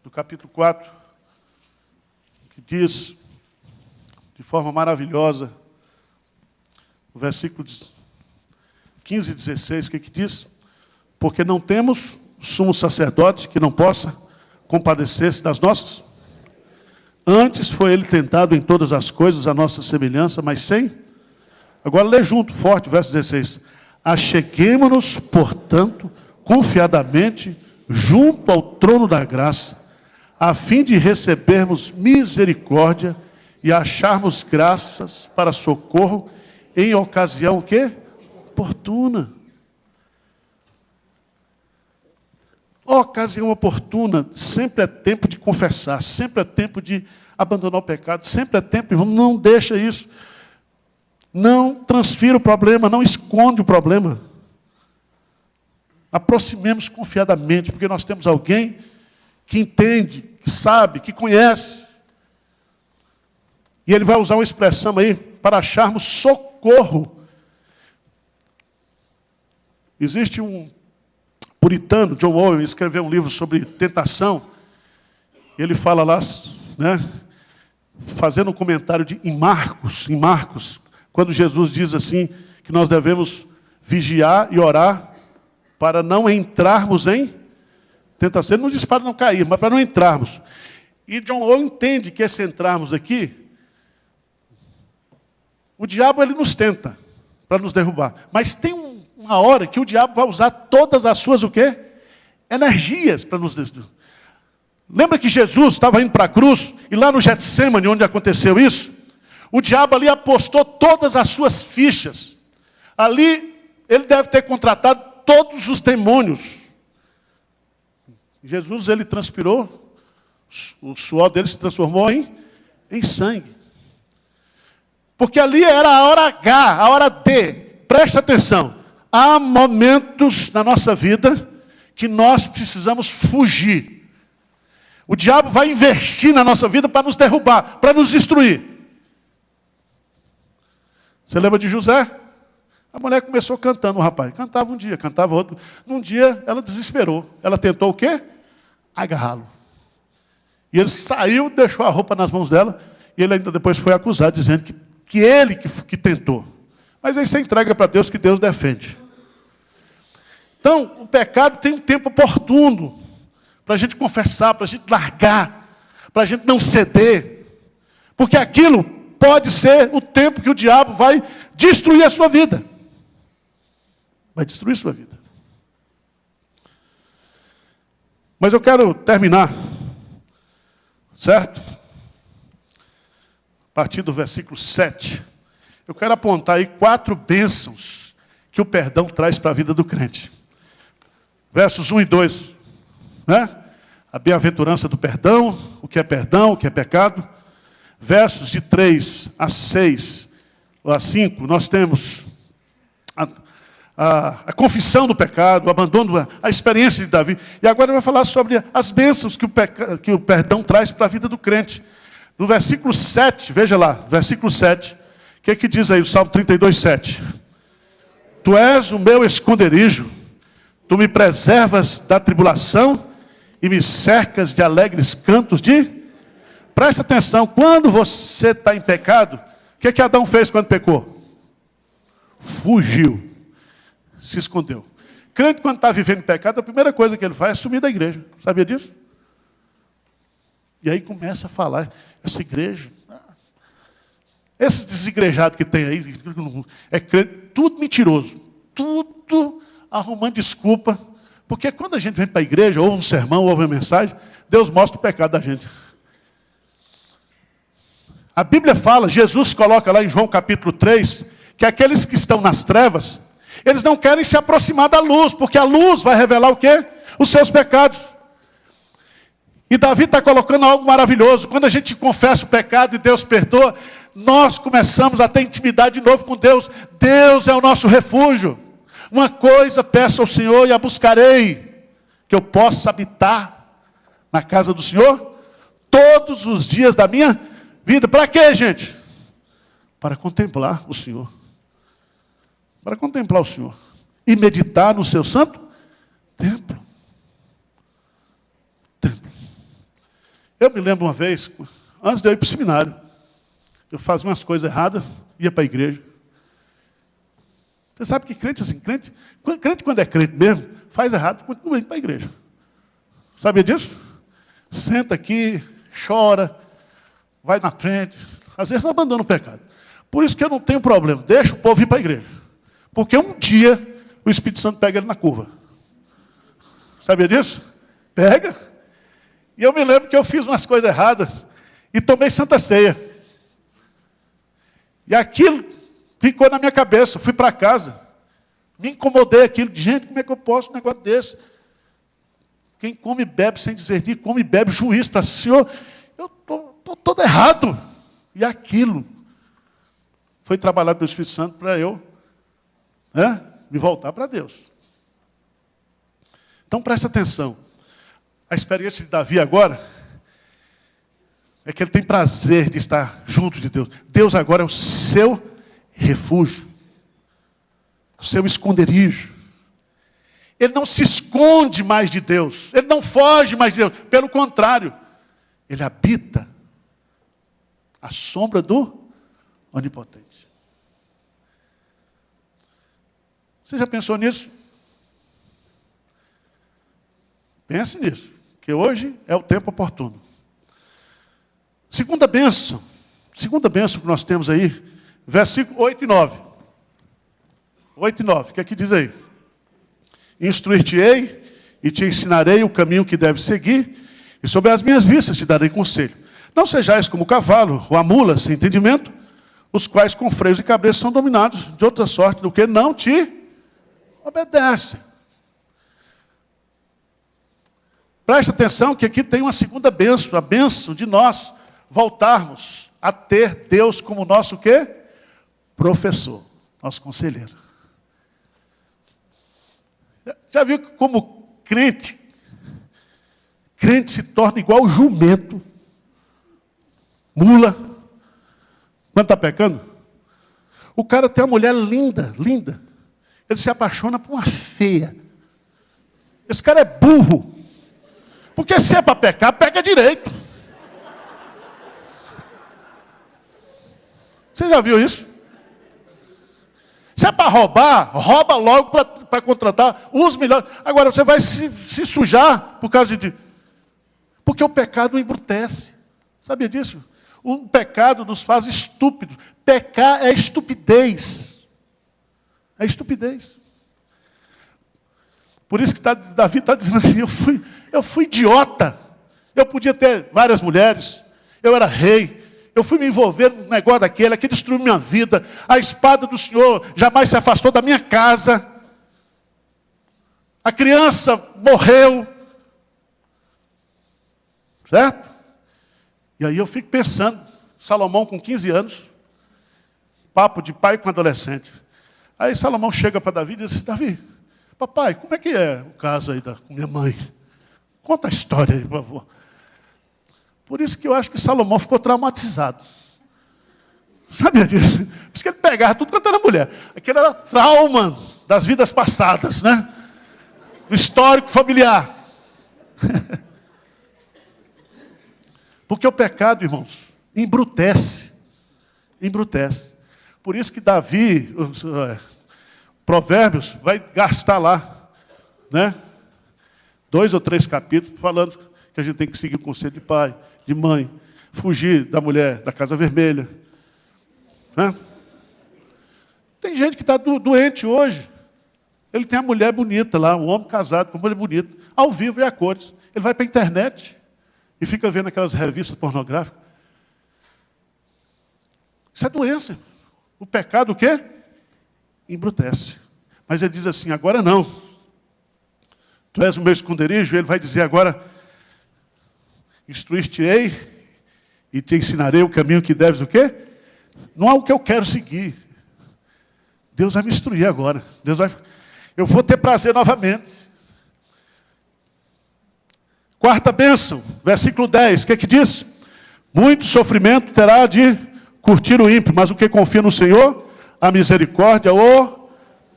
S1: do capítulo 4, que diz, de forma maravilhosa, o versículo 15 e 16, que diz? Porque não temos sumo sacerdote que não possa compadecer-se das nossas. Antes foi ele tentado em todas as coisas, a nossa semelhança, mas sem. Agora lê junto, forte, verso 16. Acheguemo-nos, portanto, confiadamente, junto ao trono da graça, a fim de recebermos misericórdia e acharmos graças para socorro em ocasião o quê? Oportuna. Ocasião oportuna, sempre é tempo de confessar, sempre é tempo de abandonar o pecado, sempre é tempo, irmão, não deixa isso. Não transfira o problema, não esconde o problema. Aproximemos confiadamente, porque nós temos alguém que entende, que sabe, que conhece. E ele vai usar uma expressão aí para acharmos socorro. Existe um puritano, John Owen, escreveu um livro sobre tentação. Ele fala lá, né, fazendo um comentário em Marcos, quando Jesus diz assim, que nós devemos vigiar e orar para não entrarmos em tentação. Ele não diz para não cair, mas para não entrarmos. E John Owen entende que esse entrarmos aqui, o diabo ele nos tenta para nos derrubar. Mas tem uma hora que o diabo vai usar todas as suas o quê? Energias para nos destruir. Lembra que Jesus estava indo para a cruz, e lá no Getsêmani, onde aconteceu isso, o diabo ali apostou todas as suas fichas. Ali, ele deve ter contratado todos os demônios. Jesus, ele transpirou, o suor dele se transformou em sangue. Porque ali era a hora H, a hora D. Presta atenção. Há momentos na nossa vida que nós precisamos fugir. O diabo vai investir na nossa vida para nos derrubar, para nos destruir. Você lembra de José? A mulher começou cantando, o rapaz. Cantava um dia, cantava outro. Num dia, ela desesperou. Ela tentou o quê? Agarrá-lo. E ele saiu, deixou a roupa nas mãos dela, e ele ainda depois foi acusado, dizendo que ele que tentou. Mas aí você entrega para Deus, que Deus defende. Então, o pecado tem um tempo oportuno para a gente confessar, para a gente largar, para a gente não ceder. Porque aquilo pode ser o tempo que o diabo vai destruir a sua vida. Vai destruir a sua vida. Mas eu quero terminar, certo? A partir do versículo 7, eu quero apontar aí 4 bênçãos que o perdão traz para a vida do crente. Versos 1 e 2, né? A bem-aventurança do perdão, o que é pecado. Versos de 3 a 6, a 5, nós temos a confissão do pecado, o abandono, a experiência de Davi. E agora ele vai falar sobre as bênçãos que o perdão traz para a vida do crente. No versículo 7, veja lá, versículo 7, o que diz aí o Salmo 32, 7? Tu és o meu esconderijo, tu me preservas da tribulação e me cercas de alegres cantos de... Presta atenção, quando você está em pecado, o que Adão fez quando pecou? Fugiu, se escondeu. Crente, quando está vivendo em pecado, a primeira coisa que ele faz é sumir da igreja. Sabia disso? E aí começa a falar, essa igreja, esses desigrejados que tem aí, é crente, tudo mentiroso, tudo arrumando desculpa, porque quando a gente vem para a igreja, ouve um sermão, ouve uma mensagem, Deus mostra o pecado da gente. A Bíblia fala, Jesus coloca lá em João capítulo 3, que aqueles que estão nas trevas, eles não querem se aproximar da luz, porque a luz vai revelar o quê? Os seus pecados. E Davi está colocando algo maravilhoso. Quando a gente confessa o pecado e Deus perdoa, nós começamos a ter intimidade de novo com Deus. Deus é o nosso refúgio. Uma coisa peço ao Senhor e a buscarei, que eu possa habitar na casa do Senhor todos os dias da minha vida. Para quê, gente? Para contemplar o Senhor. Para contemplar o Senhor. E meditar no seu santo templo. Eu me lembro uma vez, antes de eu ir para o seminário, eu fazia umas coisas erradas, ia para a igreja. Você sabe que crente assim, crente quando é crente mesmo, faz errado, continua indo para a igreja. Sabia disso? Senta aqui, chora, vai na frente, às vezes não abandona o pecado. Por isso que eu não tenho problema, deixa o povo ir para a igreja. Porque um dia o Espírito Santo pega ele na curva. Sabia disso? Pega. E eu me lembro que eu fiz umas coisas erradas e tomei Santa Ceia. E aquilo ficou na minha cabeça. Fui para casa, me incomodei aquilo. Gente, como é que eu posso um negócio desse? Quem come e bebe sem discernir, come e bebe, juiz para o Senhor. Eu estou todo errado. E aquilo foi trabalhado pelo Espírito Santo para eu me voltar para Deus. Então preste atenção. A experiência de Davi agora é que ele tem prazer de estar junto de Deus. Deus agora é o seu refúgio, o seu esconderijo. Ele não se esconde mais de Deus, ele não foge mais de Deus. Pelo contrário, ele habita à sombra do Onipotente. Você já pensou nisso? Pense nisso, que hoje é o tempo oportuno. Segunda bênção que nós temos aí, versículo 8 e 9. 8 e 9, o que é que diz aí? Instruir-te-ei e te ensinarei o caminho que deves seguir, e sobre as minhas vistas te darei conselho. Não sejais como o cavalo ou a mula sem entendimento, os quais com freios e cabreços são dominados de outra sorte do que não te obedecem. Preste atenção que aqui tem uma segunda bênção, a bênção de nós voltarmos a ter Deus como nosso quê? Professor, nosso conselheiro. Já viu como crente se torna igual jumento, mula, quando está pecando? O cara tem uma mulher linda, linda, ele se apaixona por uma feia. Esse cara é burro. Porque se é para pecar, pega direito. Você já viu isso? Se é para roubar, rouba logo para contratar os melhores. Agora você vai se sujar por causa de... Porque o pecado embrutece. Sabia disso? O pecado nos faz estúpidos. Pecar é estupidez. É estupidez. Por isso que Davi está dizendo assim, eu fui idiota. Eu podia ter várias mulheres. Eu era rei. Eu fui me envolver num negócio daquele que destruiu minha vida. A espada do Senhor jamais se afastou da minha casa. A criança morreu. Certo? E aí eu fico pensando, Salomão com 15 anos, Papo de pai com adolescente. Aí Salomão chega para Davi e diz assim, Davi, papai, como é que é o caso aí com minha mãe? Conta a história aí, por favor. Por isso que eu acho que Salomão ficou traumatizado. Sabia disso? Por isso que ele pegava tudo quanto era mulher. Aquele era trauma das vidas passadas, né? O histórico familiar. Porque o pecado, irmãos, embrutece. Embrutece. Por isso que Davi, Provérbios, vai gastar lá, né? 2 ou 3 capítulos falando que a gente tem que seguir o conselho de pai, de mãe, fugir da mulher da casa vermelha. Né? Tem gente que está doente hoje. Ele tem a mulher bonita lá, um homem casado com uma mulher bonita, ao vivo e a cores. Ele vai para a internet e fica vendo aquelas revistas pornográficas. Isso é doença. O pecado o quê? Embrutece. Mas ele diz assim, agora não. Tu és o meu esconderijo, ele vai dizer agora, instruir-te-ei e te ensinarei o caminho que deves o quê? Não é o que eu quero seguir. Deus vai me instruir agora. Eu vou ter prazer novamente. Quarta bênção, versículo 10, o que diz? Muito sofrimento terá de curtir o ímpio, mas o que confia no Senhor, a misericórdia o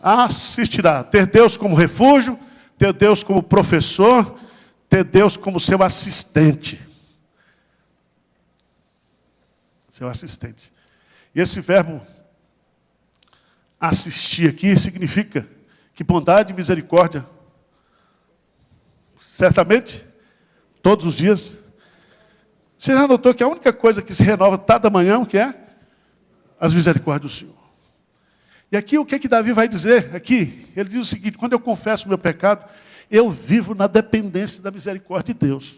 S1: assistirá. Ter Deus como refúgio, ter Deus como professor, ter Deus como seu assistente. Seu assistente. E esse verbo assistir aqui significa que bondade e misericórdia, certamente, todos os dias. Você já notou que a única coisa que se renova cada manhã, o que é? As misericórdias do Senhor. E aqui, o que Davi vai dizer? Aqui, ele diz o seguinte, quando eu confesso o meu pecado, eu vivo na dependência da misericórdia de Deus.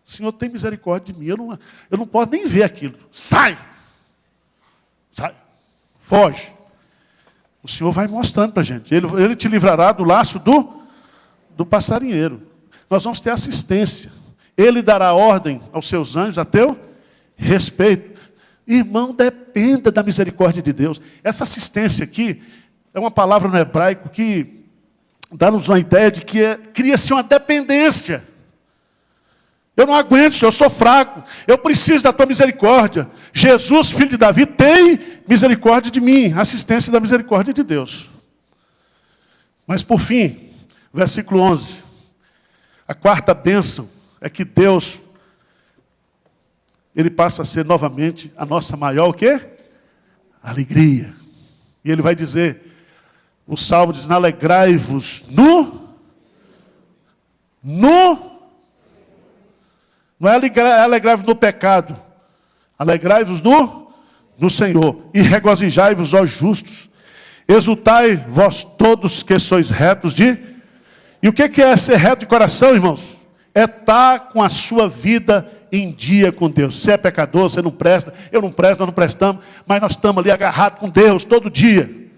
S1: O Senhor tem misericórdia de mim, eu não posso nem ver aquilo. Sai! Sai! Foge! O Senhor vai mostrando para a gente. Ele te livrará do laço do passarinheiro. Nós vamos ter assistência. Ele dará ordem aos seus anjos a teu respeito. Irmão, dependa da misericórdia de Deus. Essa assistência aqui é uma palavra no hebraico que dá-nos uma ideia de que cria-se uma dependência. Eu não aguento, Senhor, eu sou fraco. Eu preciso da tua misericórdia. Jesus, filho de Davi, tem misericórdia de mim. Assistência da misericórdia de Deus. Mas por fim, versículo 11. A quarta bênção é que Deus, Ele passa a ser novamente a nossa maior o quê? Alegria. E Ele vai dizer, o Salmo diz, alegrai-vos não é alegrai-vos no pecado, alegrai-vos no Senhor, e regozijai-vos, ó justos, exultai vós todos que sois retos E o que é ser reto de coração, irmãos? É estar com a sua vida em dia com Deus. Você é pecador, você não presta, eu não presto, nós não prestamos, mas nós estamos ali agarrados com Deus todo dia.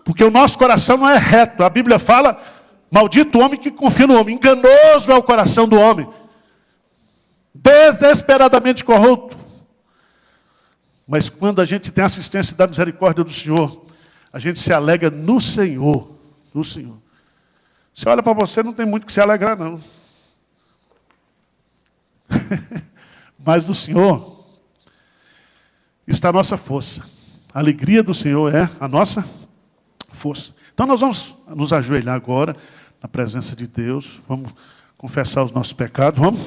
S1: Porque o nosso coração não é reto. A Bíblia fala, maldito o homem que confia no homem. Enganoso é o coração do homem. Desesperadamente corrupto. Mas quando a gente tem a assistência da misericórdia do Senhor, a gente se alegra no Senhor. No Senhor. Você olha para você, não tem muito que se alegrar, não. Mas no Senhor está a nossa força. A alegria do Senhor é a nossa força. Então nós vamos nos ajoelhar agora na presença de Deus. Vamos confessar os nossos pecados. Vamos?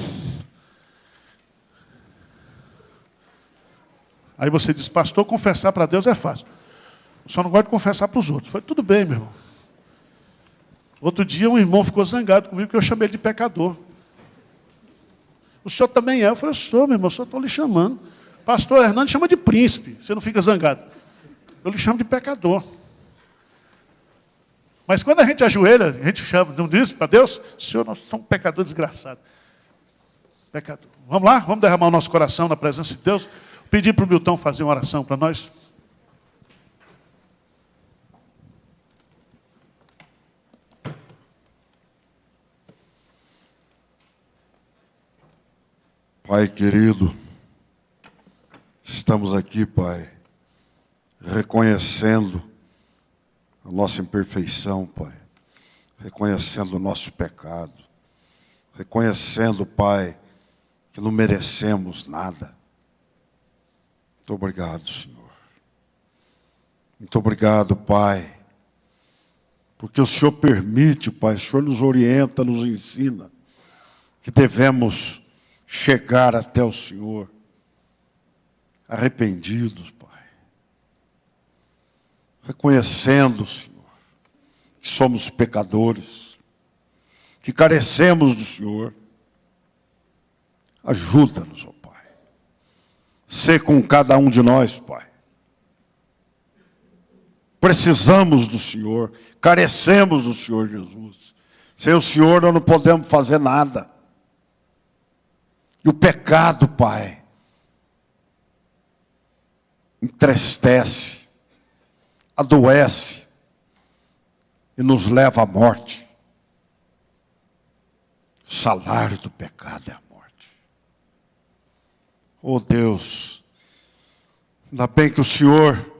S1: Aí você diz, pastor, confessar para Deus é fácil. Eu só não gosto de confessar para os outros. Falei, tudo bem, meu irmão. Outro dia um irmão ficou zangado comigo porque eu chamei ele de pecador. O senhor também é? Eu falei, eu sou, meu irmão, eu só estou lhe chamando. Pastor Hernando chama de príncipe, você não fica zangado. Eu lhe chamo de pecador. Mas quando a gente ajoelha, a gente chama, não diz para Deus, Senhor, nós somos pecadores desgraçados. Pecador. Vamos lá? Vamos derramar o nosso coração na presença de Deus. Pedir para o Milton fazer uma oração para nós.
S2: Pai querido, estamos aqui, Pai, reconhecendo a nossa imperfeição, Pai, reconhecendo o nosso pecado, reconhecendo, Pai, que não merecemos nada. Muito obrigado, Senhor. Muito obrigado, Pai, porque o Senhor permite, Pai, o Senhor nos orienta, nos ensina, que devemos chegar até o Senhor arrependidos, Pai, reconhecendo, Senhor, que somos pecadores, que carecemos do Senhor. Ajuda-nos, ó Pai. Sê com cada um de nós, Pai. Precisamos do Senhor, carecemos do Senhor Jesus. Sem o Senhor nós não podemos fazer nada. E o pecado, Pai, entristece, adoece e nos leva à morte. O salário do pecado é a morte. Oh Deus, ainda bem que o Senhor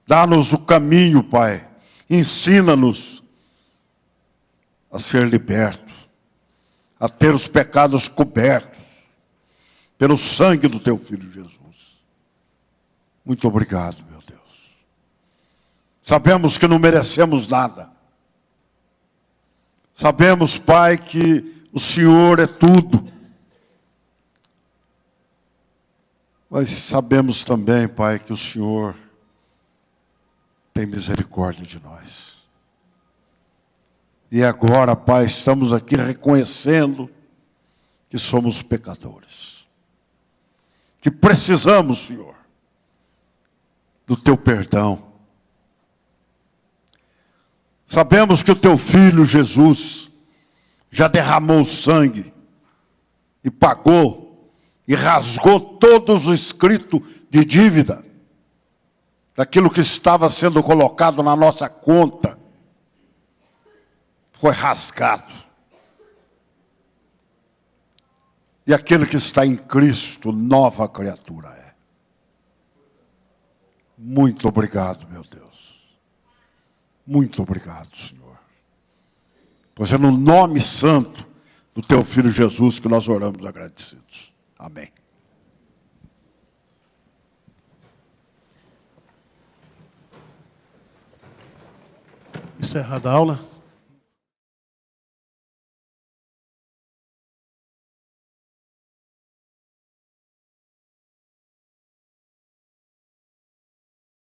S2: dá-nos o caminho, Pai. Ensina-nos a ser libertos, a ter os pecados cobertos pelo sangue do Teu Filho Jesus. Muito obrigado, meu Deus. Sabemos que não merecemos nada. Sabemos, Pai, que o Senhor é tudo. Mas sabemos também, Pai, que o Senhor tem misericórdia de nós. E agora, Pai, estamos aqui reconhecendo que somos pecadores. Que precisamos, Senhor, do Teu perdão. Sabemos que o Teu Filho Jesus já derramou sangue e pagou e rasgou todos os escritos de dívida daquilo que estava sendo colocado na nossa conta. Foi rasgado. E aquele que está em Cristo, nova criatura é. Muito obrigado, meu Deus. Muito obrigado, Senhor. Pois é no nome santo do Teu Filho Jesus que nós oramos agradecidos. Amém.
S1: Encerrada a aula.